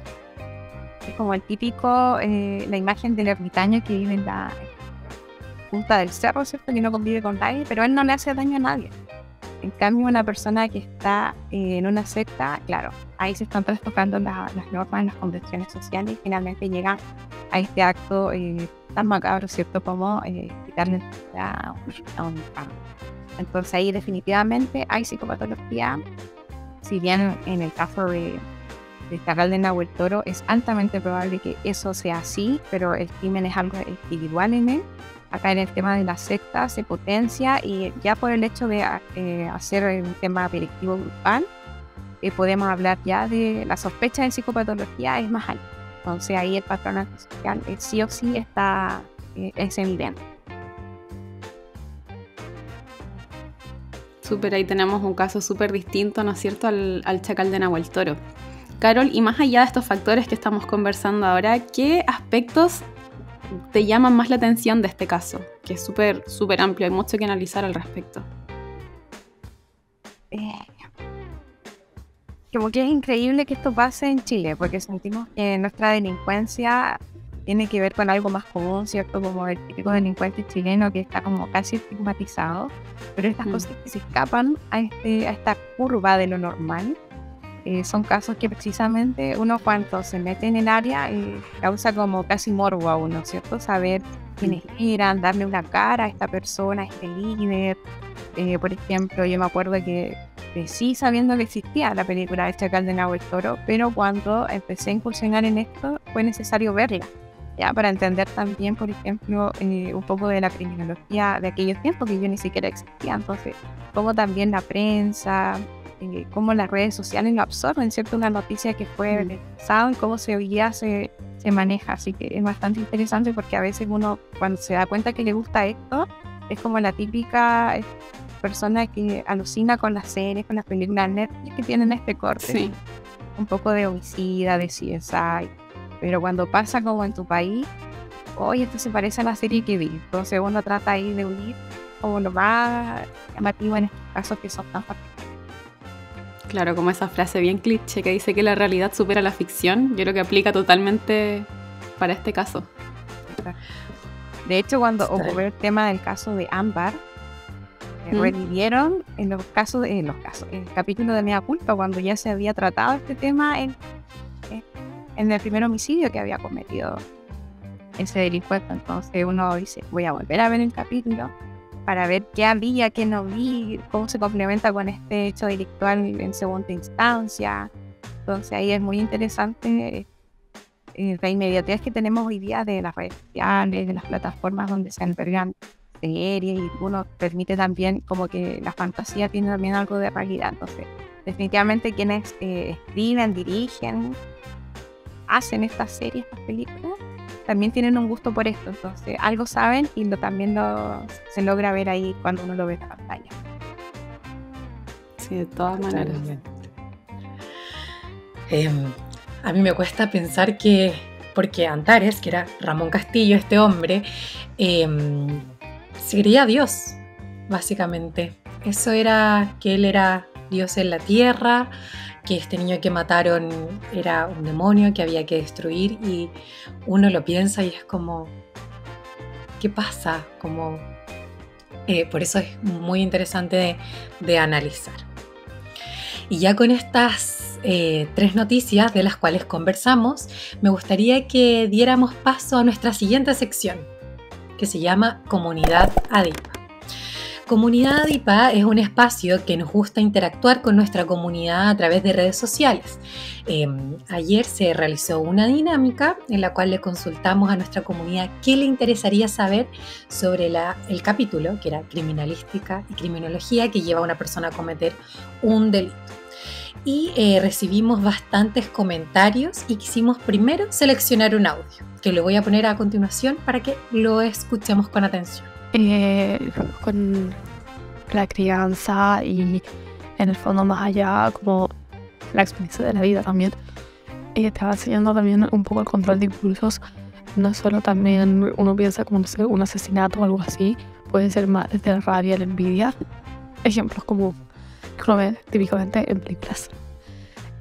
Es como el típico, la imagen del ermitaño que vive en la punta del cerro, ¿cierto? Que no convive con nadie, pero él no le hace daño a nadie. En cambio, una persona que está en una secta, claro, ahí se están trastocando las normas, las convenciones sociales y finalmente llegan a este acto tan macabro, ¿cierto? Como quitarle a un pan. Entonces ahí definitivamente hay psicopatología, si bien en el caso de Chacal de Nahuel Toro es altamente probable que eso sea así, pero el crimen es algo individual en él. Acá en el tema de la secta se potencia y ya por el hecho de hacer un tema apelativo grupal, podemos hablar ya de la sospecha de psicopatología es más alta. Entonces ahí el patrón antisocial sí o sí es evidente. Súper, ahí tenemos un caso súper distinto, ¿no es cierto?, al Chacal de Nahuel Toro. Carol, y más allá de estos factores que estamos conversando ahora, ¿qué aspectos te llaman más la atención de este caso? Que es súper, súper amplio, hay mucho que analizar al respecto. Como que es increíble que esto pase en Chile, porque sentimos que nuestra delincuencia tiene que ver con algo más común, ¿cierto? Como el típico delincuente chileno que está como casi estigmatizado, pero estas cosas que se escapan a esta curva de lo normal, son casos que precisamente uno cuando se mete en el área causa como casi morbo a uno, ¿cierto? Saber quiénes eran, darle una cara a esta persona, a este líder. Por ejemplo, yo me acuerdo que crecí sabiendo que existía la película de Chacal de Nahuel Toro, pero cuando empecé a incursionar en esto fue necesario verla, ya para entender también, por ejemplo, un poco de la criminología de aquellos tiempos que yo ni siquiera existía. Entonces, cómo también la prensa, cómo las redes sociales lo absorben, ¿cierto? Una noticia que fue pensado y cómo hoy día se maneja. Así que es bastante interesante porque a veces uno, cuando se da cuenta que le gusta esto, es como la típica persona que alucina con las series, con las películas Netflix que tienen este corte. Sí. Un poco de homicida, de CSI. Pero cuando pasa como en tu país, oye, esto se parece a la serie que vi. Entonces uno trata ahí de unir como lo más llamativo en estos casos que son tan particulares. Claro, como esa frase bien cliché que dice que la realidad supera la ficción, yo creo que aplica totalmente para este caso. De hecho, cuando ocurrió el tema del caso de Ámbar, revivieron en el capítulo de Mea Culpa, cuando ya se había tratado este tema en el primer homicidio que había cometido ese delincuente. Entonces uno dice, voy a volver a ver el capítulo para ver qué había, qué no vi, cómo se complementa con este hecho delictual en segunda instancia. Entonces ahí es muy interesante la inmediatez que tenemos hoy día de las redes sociales, de las plataformas donde se albergan series, y uno permite también como que la fantasía tiene también algo de realidad. Entonces definitivamente quienes escriben, dirigen, hacen estas series, estas películas, también tienen un gusto por esto. Entonces algo saben y también se logra ver ahí cuando uno lo ve en la pantalla. Sí, de todas maneras. A mí me cuesta pensar que, porque Antares, que era Ramón Castillo, este hombre, se creía Dios, básicamente. Eso era que él era Dios en la tierra, que este niño que mataron era un demonio que había que destruir, y uno lo piensa y es como, ¿qué pasa? Como, por eso es muy interesante de analizar. Y ya con estas 3 noticias de las cuales conversamos, me gustaría que diéramos paso a nuestra siguiente sección, que se llama Comunidad Adipa. Comunidad Adipa es un espacio que nos gusta interactuar con nuestra comunidad a través de redes sociales. Ayer se realizó una dinámica en la cual le consultamos a nuestra comunidad qué le interesaría saber sobre el capítulo, que era criminalística y criminología, que lleva a una persona a cometer un delito. Y recibimos bastantes comentarios y quisimos primero seleccionar un audio, que lo voy a poner a continuación para que lo escuchemos con atención. Con la crianza y en el fondo más allá como la experiencia de la vida también, te va enseñando también un poco el control de impulsos. No solo también uno piensa como no sé, un asesinato o algo así, puede ser más desde la rabia, la envidia, ejemplos como que uno ve típicamente en películas,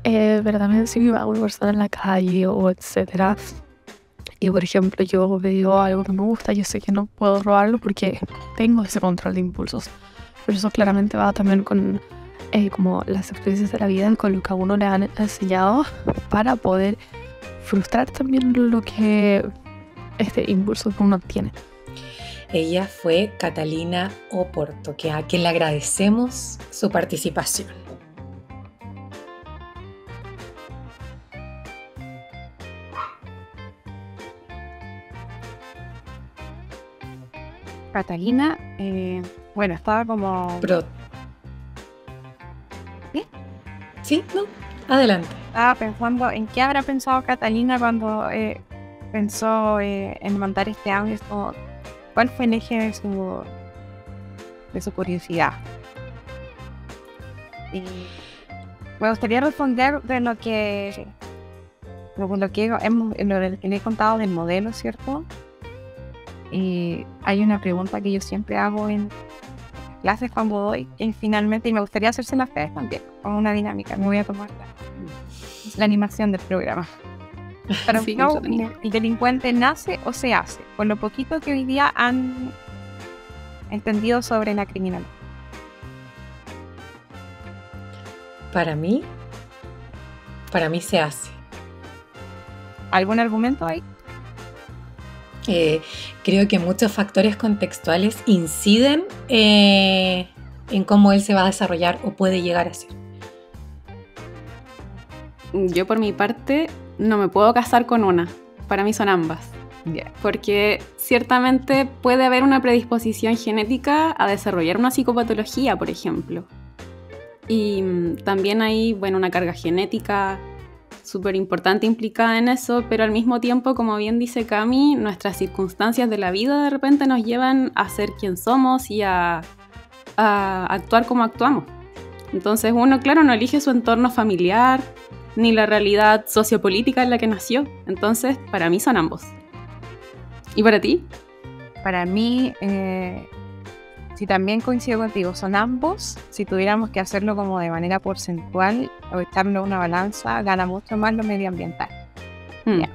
pero también si va una persona en la calle o etcétera. Y por ejemplo, yo veo algo que me gusta, yo sé que no puedo robarlo porque tengo ese control de impulsos. Pero eso claramente va también con como las experiencias de la vida, con lo que a uno le han enseñado para poder frustrar también lo que este impulso que uno tiene. Ella fue Catalina Oporto, a quien le agradecemos su participación. Catalina, bueno, estaba como... ¿Qué? Sí, no, adelante. Estaba pensando en qué habrá pensado Catalina cuando pensó en mandar este audio. ¿Cuál fue el eje de su curiosidad? Y me gustaría responder de lo que le he contado del modelo, ¿cierto? Y hay una pregunta que yo siempre hago en clases cuando doy, y finalmente, y me gustaría hacérsela a ustedes también, como una dinámica. Me voy a tomar la animación del programa. Para sí, ¿el delincuente nace o se hace? Con lo poquito que hoy día han entendido sobre la criminalidad. Para mí se hace. ¿Algún argumento ahí? Creo que muchos factores contextuales inciden en cómo él se va a desarrollar o puede llegar a ser. Yo por mi parte no me puedo casar con una, para mí son ambas. Yeah. Porque ciertamente puede haber una predisposición genética a desarrollar una psicopatología, por ejemplo. Y también hay, una carga genética súper importante implicada en eso, pero al mismo tiempo, como bien dice Cami, nuestras circunstancias de la vida de repente nos llevan a ser quien somos y a actuar como actuamos. Entonces uno, claro, no elige su entorno familiar ni la realidad sociopolítica en la que nació. Entonces, para mí son ambos. ¿Y para ti? Para mí, sí, también coincido contigo, son ambos. Si tuviéramos que hacerlo como de manera porcentual o echarlo en una balanza, gana mucho más lo medioambiental. Yeah.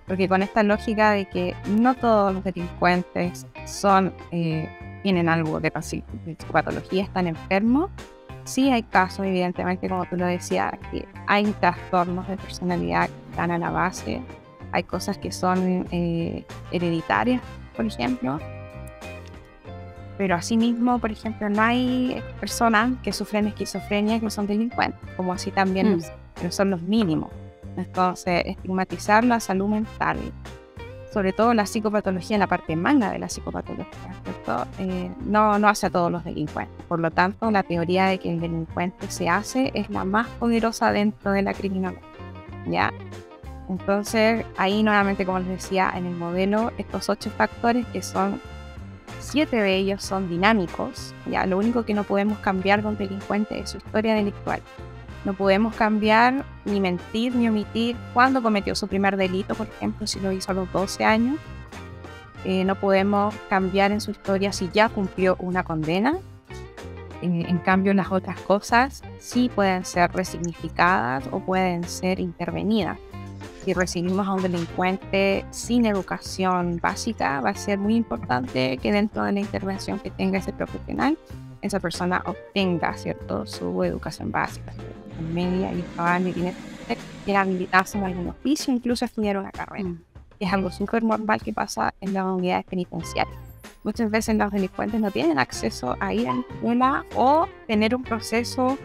Porque con esta lógica de que no todos los delincuentes tienen algo de psicopatología, están enfermos. Sí hay casos, evidentemente, como tú lo decías, que hay trastornos de personalidad que están a la base. Hay cosas que son hereditarias, por ejemplo. Pero asimismo, por ejemplo, no hay personas que sufren esquizofrenia que son delincuentes, como así también pero son los mínimos. Entonces, estigmatizar la salud mental, sobre todo la psicopatología, en la parte mala de la psicopatología, ¿cierto? No hace a todos los delincuentes. Por lo tanto, la teoría de que el delincuente se hace es la más poderosa dentro de la criminología, ¿ya? Entonces, ahí nuevamente, como les decía, en el modelo, estos 8 factores que son 7 de ellos son dinámicos, ya lo único que no podemos cambiar de un delincuente es su historia delictual. No podemos cambiar, ni mentir, ni omitir cuándo cometió su primer delito, por ejemplo, si lo hizo a los 12 años. No podemos cambiar en su historia si ya cumplió una condena. En cambio, las otras cosas sí pueden ser resignificadas o pueden ser intervenidas. Si recibimos a un delincuente sin educación básica, va a ser muy importante que dentro de la intervención que tenga ese profesional, esa persona obtenga, ¿cierto?, su educación básica, en media y probablemente tiene que habilitarse en algún oficio, incluso estudiar una carrera. Es algo súper normal que pasa en las unidades penitenciarias. Muchas veces los delincuentes no tienen acceso a ir a la escuela o tener un proceso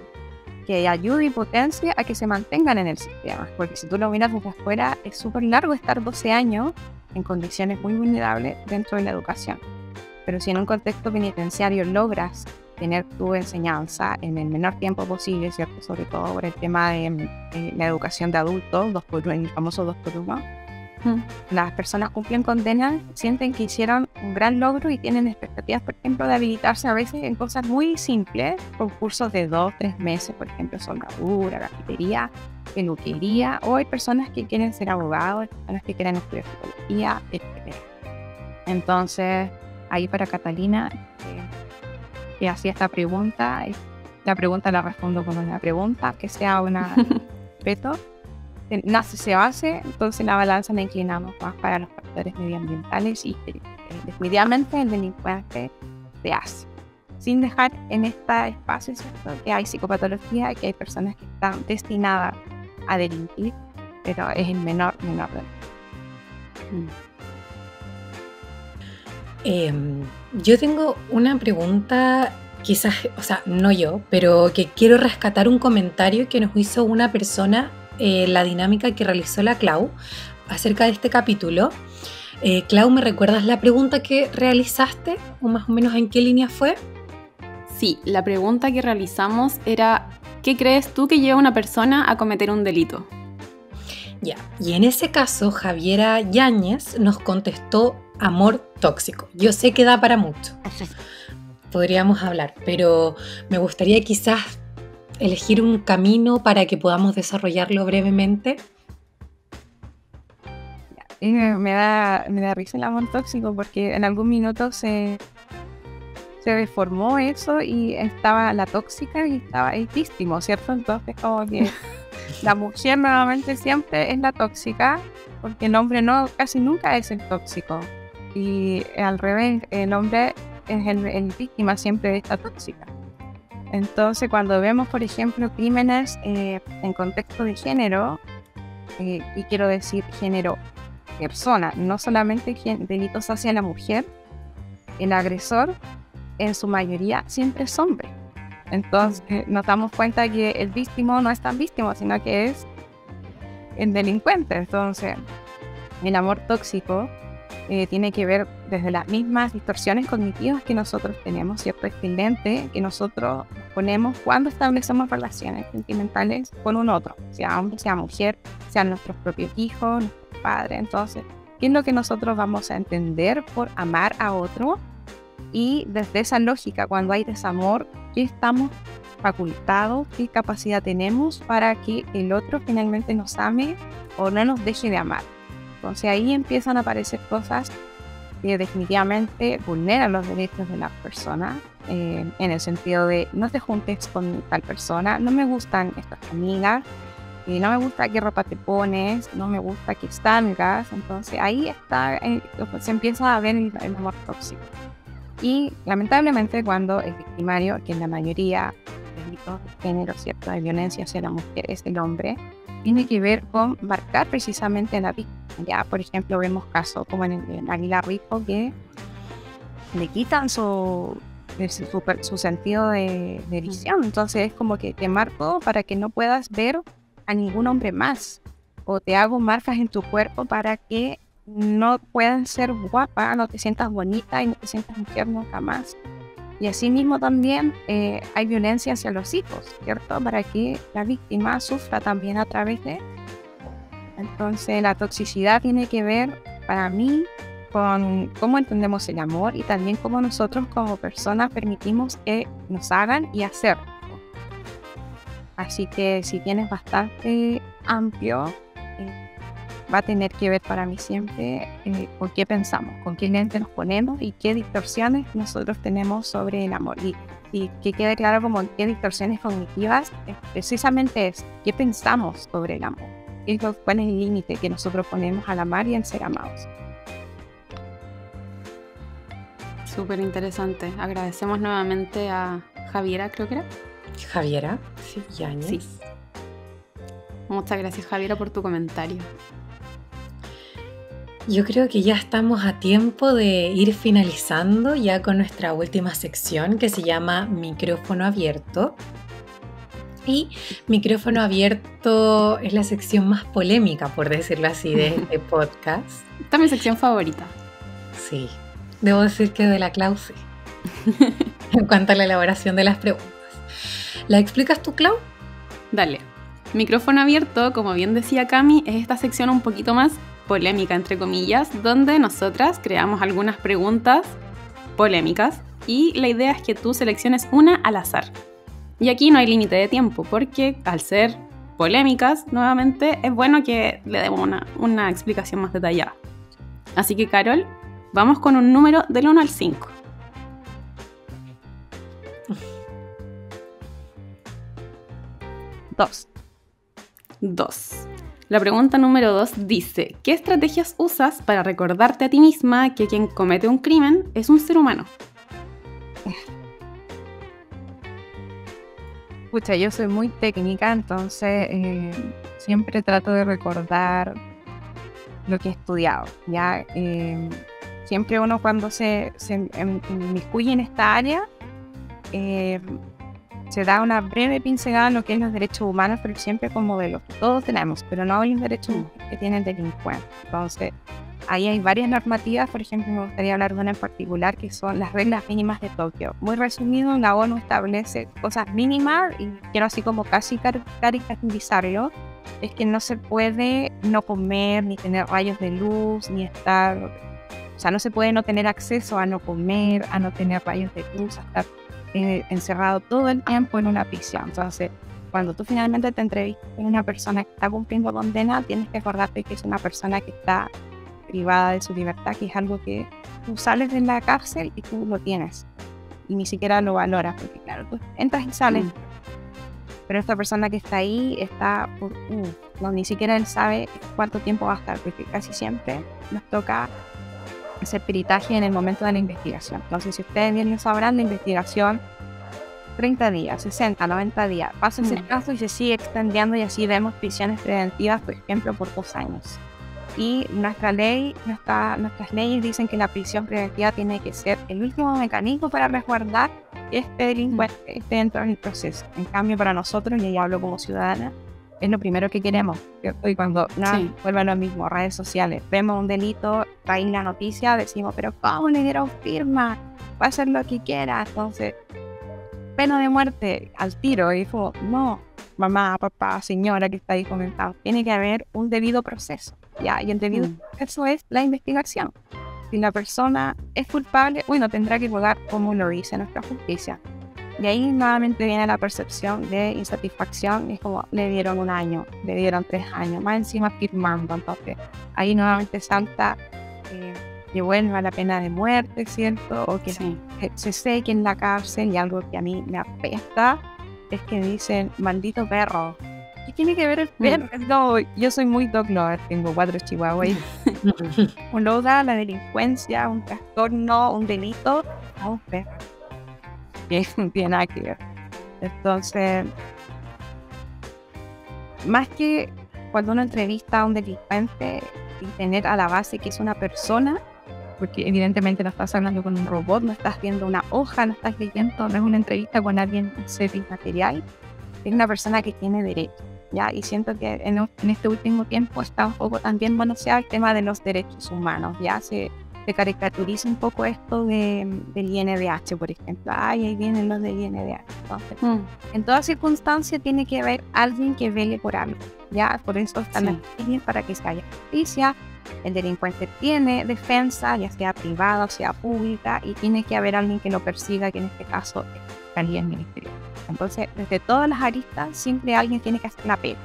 que ayude y potencie a que se mantengan en el sistema. Porque si tú lo miras desde afuera, es súper largo estar 12 años en condiciones muy vulnerables dentro de la educación. Pero si en un contexto penitenciario logras tener tu enseñanza en el menor tiempo posible, ¿cierto? Sobre todo por el tema de la educación de adultos, el famoso 2x1, las personas cumplen condenas, sienten que hicieron un gran logro y tienen expectativas, por ejemplo, de habilitarse a veces en cosas muy simples, con cursos de 2-3 meses, por ejemplo, soldadura, carpintería, peluquería, o hay personas que quieren ser abogados, hay personas que quieren estudiar psicología, etc. Entonces, ahí para Catalina, que hacía esta pregunta, la pregunta la respondo con una pregunta, que sea una respeto. Nace se hace, entonces la balanza la inclinamos más para los factores medioambientales y definitivamente el delincuente se hace. Sin dejar en este espacio, ¿cierto?, que hay psicopatología, que hay personas que están destinadas a delinquir, pero es el menor Yo tengo una pregunta, quizás, o sea, no yo, pero que quiero rescatar un comentario que nos hizo una persona, la dinámica que realizó la Clau acerca de este capítulo. Clau, ¿me recuerdas la pregunta que realizaste o más o menos en qué línea fue? Sí, la pregunta que realizamos era: ¿qué crees tú que lleva a una persona a cometer un delito? Ya, y en ese caso Javiera Yáñez nos contestó amor tóxico. Yo sé que da para mucho, podríamos hablar, pero me gustaría quizás elegir un camino para que podamos desarrollarlo brevemente. Me da risa el amor tóxico porque en algún minuto se deformó eso y estaba la tóxica y estaba el víctima, ¿cierto? Entonces como que la mujer nuevamente siempre es la tóxica, porque el hombre no, casi nunca es el tóxico, y al revés, el hombre es el víctima siempre de esta tóxica. Entonces, cuando vemos, por ejemplo, crímenes en contexto de género, y quiero decir género persona, no solamente delitos hacia la mujer, el agresor en su mayoría siempre es hombre. Entonces, nos damos cuenta que el víctima no es tan víctima, sino que es el delincuente. Entonces, el amor tóxico tiene que ver desde las mismas distorsiones cognitivas que nosotros tenemos, ¿cierto? Es lente que nosotros ponemos cuando establecemos relaciones sentimentales con un otro, sea hombre, sea mujer, sean nuestros propios hijos, nuestros padres. Entonces, ¿qué es lo que nosotros vamos a entender por amar a otro? Y desde esa lógica, cuando hay desamor, ¿qué estamos facultados? ¿Qué capacidad tenemos para que el otro finalmente nos ame o no nos deje de amar? Entonces ahí empiezan a aparecer cosas que definitivamente vulneran los derechos de la persona, en el sentido de no te juntes con tal persona, no me gustan estas amigas, no me gusta qué ropa te pones, no me gusta que salgas. Entonces ahí está, se empieza a ver el amor tóxico. Y lamentablemente cuando el victimario, que en la mayoría de delitos de género, ¿cierto?, de violencia hacia la mujer, es el hombre, tiene que ver con marcar precisamente a la víctima. Ya, por ejemplo, vemos casos como en Águila Rico, que le quitan su sentido de visión. Entonces es como que te marco para que no puedas ver a ningún hombre más, o te hago marcas en tu cuerpo para que no puedas ser guapa, no te sientas bonita y no te sientas mujer nunca más. Y así mismo también hay violencia hacia los hijos, ¿cierto? Para que la víctima sufra también a través de... Entonces la toxicidad tiene que ver, para mí, con cómo entendemos el amor y también cómo nosotros como personas permitimos que nos hagan y hacer. Así que si tienes bastante amplio, va a tener que ver para mí siempre con qué pensamos, con qué lente nos ponemos y qué distorsiones nosotros tenemos sobre el amor. Y que quede claro como qué distorsiones cognitivas precisamente es qué pensamos sobre el amor. ¿Cuál es el límite que nosotros ponemos al amar y al ser amados? Súper interesante. Agradecemos nuevamente a Javiera, creo que era. Javiera, sí, Yáñez. Sí. Muchas gracias, Javiera, por tu comentario. Yo creo que ya estamos a tiempo de ir finalizando ya con nuestra última sección que se llama Micrófono Abierto. Y Micrófono Abierto es la sección más polémica, por decirlo así, de este podcast. Esta es mi sección favorita. Sí, debo decir que de la Clau sí. En cuanto a la elaboración de las preguntas. ¿La explicas tú, Clau? Dale. Micrófono Abierto, como bien decía Cami, es esta sección un poquito más polémica, entre comillas, donde nosotras creamos algunas preguntas polémicas y la idea es que tú selecciones una al azar. Y aquí no hay límite de tiempo, porque al ser polémicas, nuevamente, es bueno que le demos una explicación más detallada. Así que, Carol, vamos con un número del 1 al 5. Dos. La pregunta número 2 dice: ¿qué estrategias usas para recordarte a ti misma que quien comete un crimen es un ser humano? Pucha, yo soy muy técnica, entonces siempre trato de recordar lo que he estudiado, ¿ya? Siempre uno cuando se inmiscuye en esta área, se da una breve pincelada en lo que es los derechos humanos, pero siempre con modelos. Todos tenemos, pero no hay los derechos humanos que tienen delincuentes. Entonces, ahí hay varias normativas. Por ejemplo, me gustaría hablar de una en particular, que son las reglas mínimas de Tokio. Muy resumido, la ONU establece cosas mínimas, y quiero así como casi caricaturizarlo, es que no se puede no comer, ni tener rayos de luz, ni estar... O sea, no se puede no tener acceso a no comer, a no tener rayos de luz, a estar encerrado todo el tiempo en una prisión. Entonces, cuando tú finalmente te entrevistas con una persona que está cumpliendo condena, tienes que acordarte que es una persona que está privada de su libertad, que es algo que tú sales de la cárcel y tú lo tienes y ni siquiera lo valoras, porque claro, tú entras y sales, pero esta persona que está ahí está por no, ni siquiera él sabe cuánto tiempo va a estar, porque casi siempre nos toca hacer peritaje en el momento de la investigación. Entonces, si ustedes bien lo sabrán, la investigación 30 días, 60, 90 días, pasa ese caso y se sigue extendiendo, y así vemos prisiones preventivas, por ejemplo, por 2 años. Y nuestras leyes dicen que la prisión preventiva tiene que ser el último mecanismo para resguardar que este delincuente esté dentro del proceso. En cambio, para nosotros, y ahí hablo como ciudadana, es lo primero que queremos, ¿cierto? Y cuando vuelve a lo mismo, redes sociales, vemos un delito, traen la noticia, decimos, pero ¿cómo le dieron firma? Va a hacer lo que quiera. Entonces, pena de muerte al tiro. Y dijo, no, mamá, papá, señora que está ahí comentando, tiene que haber un debido proceso, ¿ya? Y el debido proceso es la investigación. Si la persona es culpable, bueno, tendrá que pagar como lo dice nuestra justicia. Y ahí nuevamente viene la percepción de insatisfacción. Es como, le dieron 1 año, le dieron 3 años, más encima firmando. Entonces, ahí nuevamente salta que vuelva la pena de muerte, ¿cierto? O que se seque en la cárcel. Y algo que a mí me apesta es que dicen, maldito perro. ¿Qué tiene que ver el perro? No, yo soy muy dog lover, tengo 4 chihuahuas. Uno da la delincuencia, un trastorno, un delito a un perro. Que no tiene nada que ver. Entonces, más que cuando uno entrevista a un delincuente y tener a la base que es una persona, porque evidentemente no estás hablando con un robot, no estás viendo una hoja, no estás leyendo, no es una entrevista con alguien un ser inmaterial, es una persona que tiene derecho, ¿ya? Y siento que en este último tiempo está un poco también manoseado el tema de los derechos humanos, ¿ya? Se caricaturiza un poco esto del INDH, por ejemplo. Ay, ahí vienen los del INDH. Entonces, en toda circunstancia tiene que haber alguien que vele por algo, ¿ya? Por eso están las leyes, para que se haya justicia, El delincuente tiene defensa, ya sea privada o sea pública, y tiene que haber alguien que lo persiga, que en este caso es la Fiscalía del Ministerio. Entonces, desde todas las aristas, siempre alguien tiene que hacer la pega.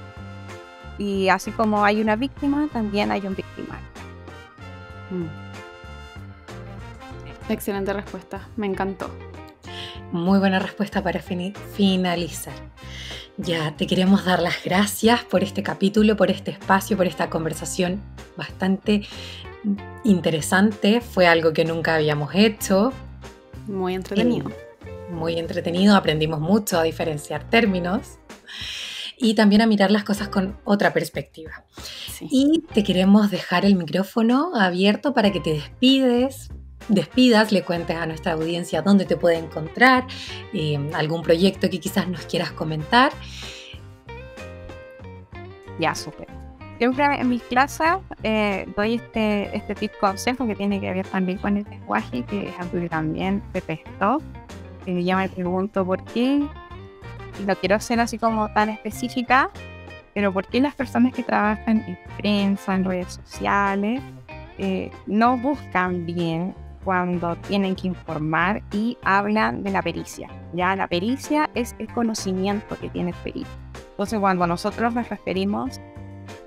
Y así como hay una víctima, también hay un victimario. Excelente respuesta, me encantó. Muy buena respuesta para finalizar. Ya te queremos dar las gracias por este capítulo, por este espacio, por esta conversación bastante interesante. Fue algo que nunca habíamos hecho. Muy entretenido. Muy entretenido, aprendimos mucho a diferenciar términos y también a mirar las cosas con otra perspectiva. Sí. Y te queremos dejar el micrófono abierto para que te despidas, le cuentes a nuestra audiencia dónde te puede encontrar, algún proyecto que quizás nos quieras comentar. Ya, súper. Siempre en mis clases doy este tip consejo que tiene que ver también con el lenguaje, que es algo que también detesto. Ya me pregunto por qué, y no quiero ser así como tan específica, pero por qué las personas que trabajan en prensa, en redes sociales, no buscan bien cuando tienen que informar y hablan de la pericia. Ya la pericia es el conocimiento que tiene el perito. Entonces, cuando nosotros nos referimos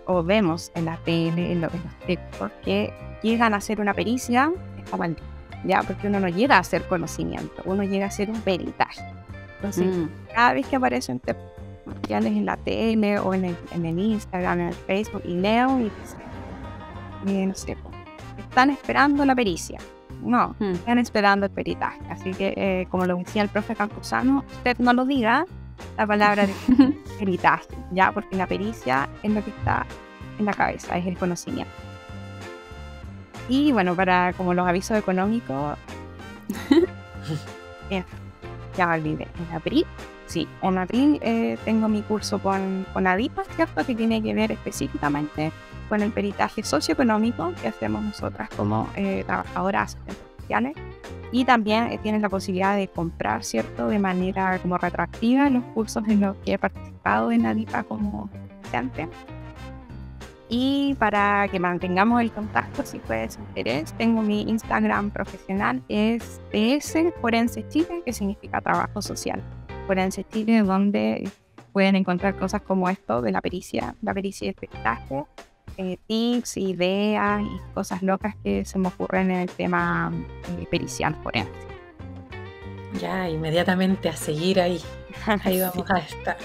o vemos en la tele, en los textos, que llegan a hacer una pericia, está mal, ya, porque uno no llega a hacer conocimiento, uno llega a hacer un peritaje. Entonces, cada vez que aparecen comerciales en la tele o en el Instagram, en el Facebook, y leo y dicen, no sé, están esperando la pericia. No, están esperando el peritaje. Así que, como lo decía el profe Campuzano, usted no lo diga la palabra de peritaje, ya, porque la pericia es lo que está en la cabeza, es el conocimiento. Y bueno, para como los avisos económicos, ya me olvidé, en abril tengo mi curso con ADIPA, ¿cierto? Que tiene que ver específicamente con el peritaje socioeconómico que hacemos nosotras como trabajadoras sociales, y también tienes la posibilidad de comprar, ¿cierto?, de manera como retroactiva los cursos en los que he participado en ADIPA como estudiante. Y para que mantengamos el contacto, si fue de su interés, tengo mi Instagram profesional, es PS Forense Chile, que significa trabajo social. Forense Chile, donde pueden encontrar cosas como esto de la pericia y el peritaje, tips, ideas y cosas locas que se me ocurren en el tema pericial forense. Ya, inmediatamente a seguir ahí. Ahí vamos a estar.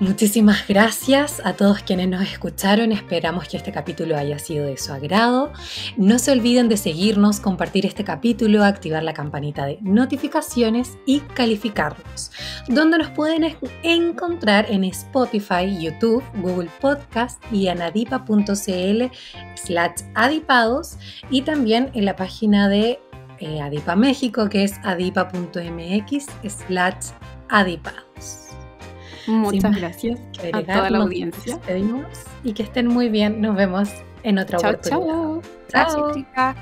Muchísimas gracias a todos quienes nos escucharon. Esperamos que este capítulo haya sido de su agrado. No se olviden de seguirnos, compartir este capítulo, activar la campanita de notificaciones y calificarnos. Donde nos pueden encontrar en Spotify, YouTube, Google Podcast y anadipa.cl/adipados, y también en la página de Adipa México, que es adipa.mx/adipados. Muchas gracias a toda la audiencia. Nos despedimos y que estén muy bien. Nos vemos en otra oportunidad. Chao. Gracias, chicas.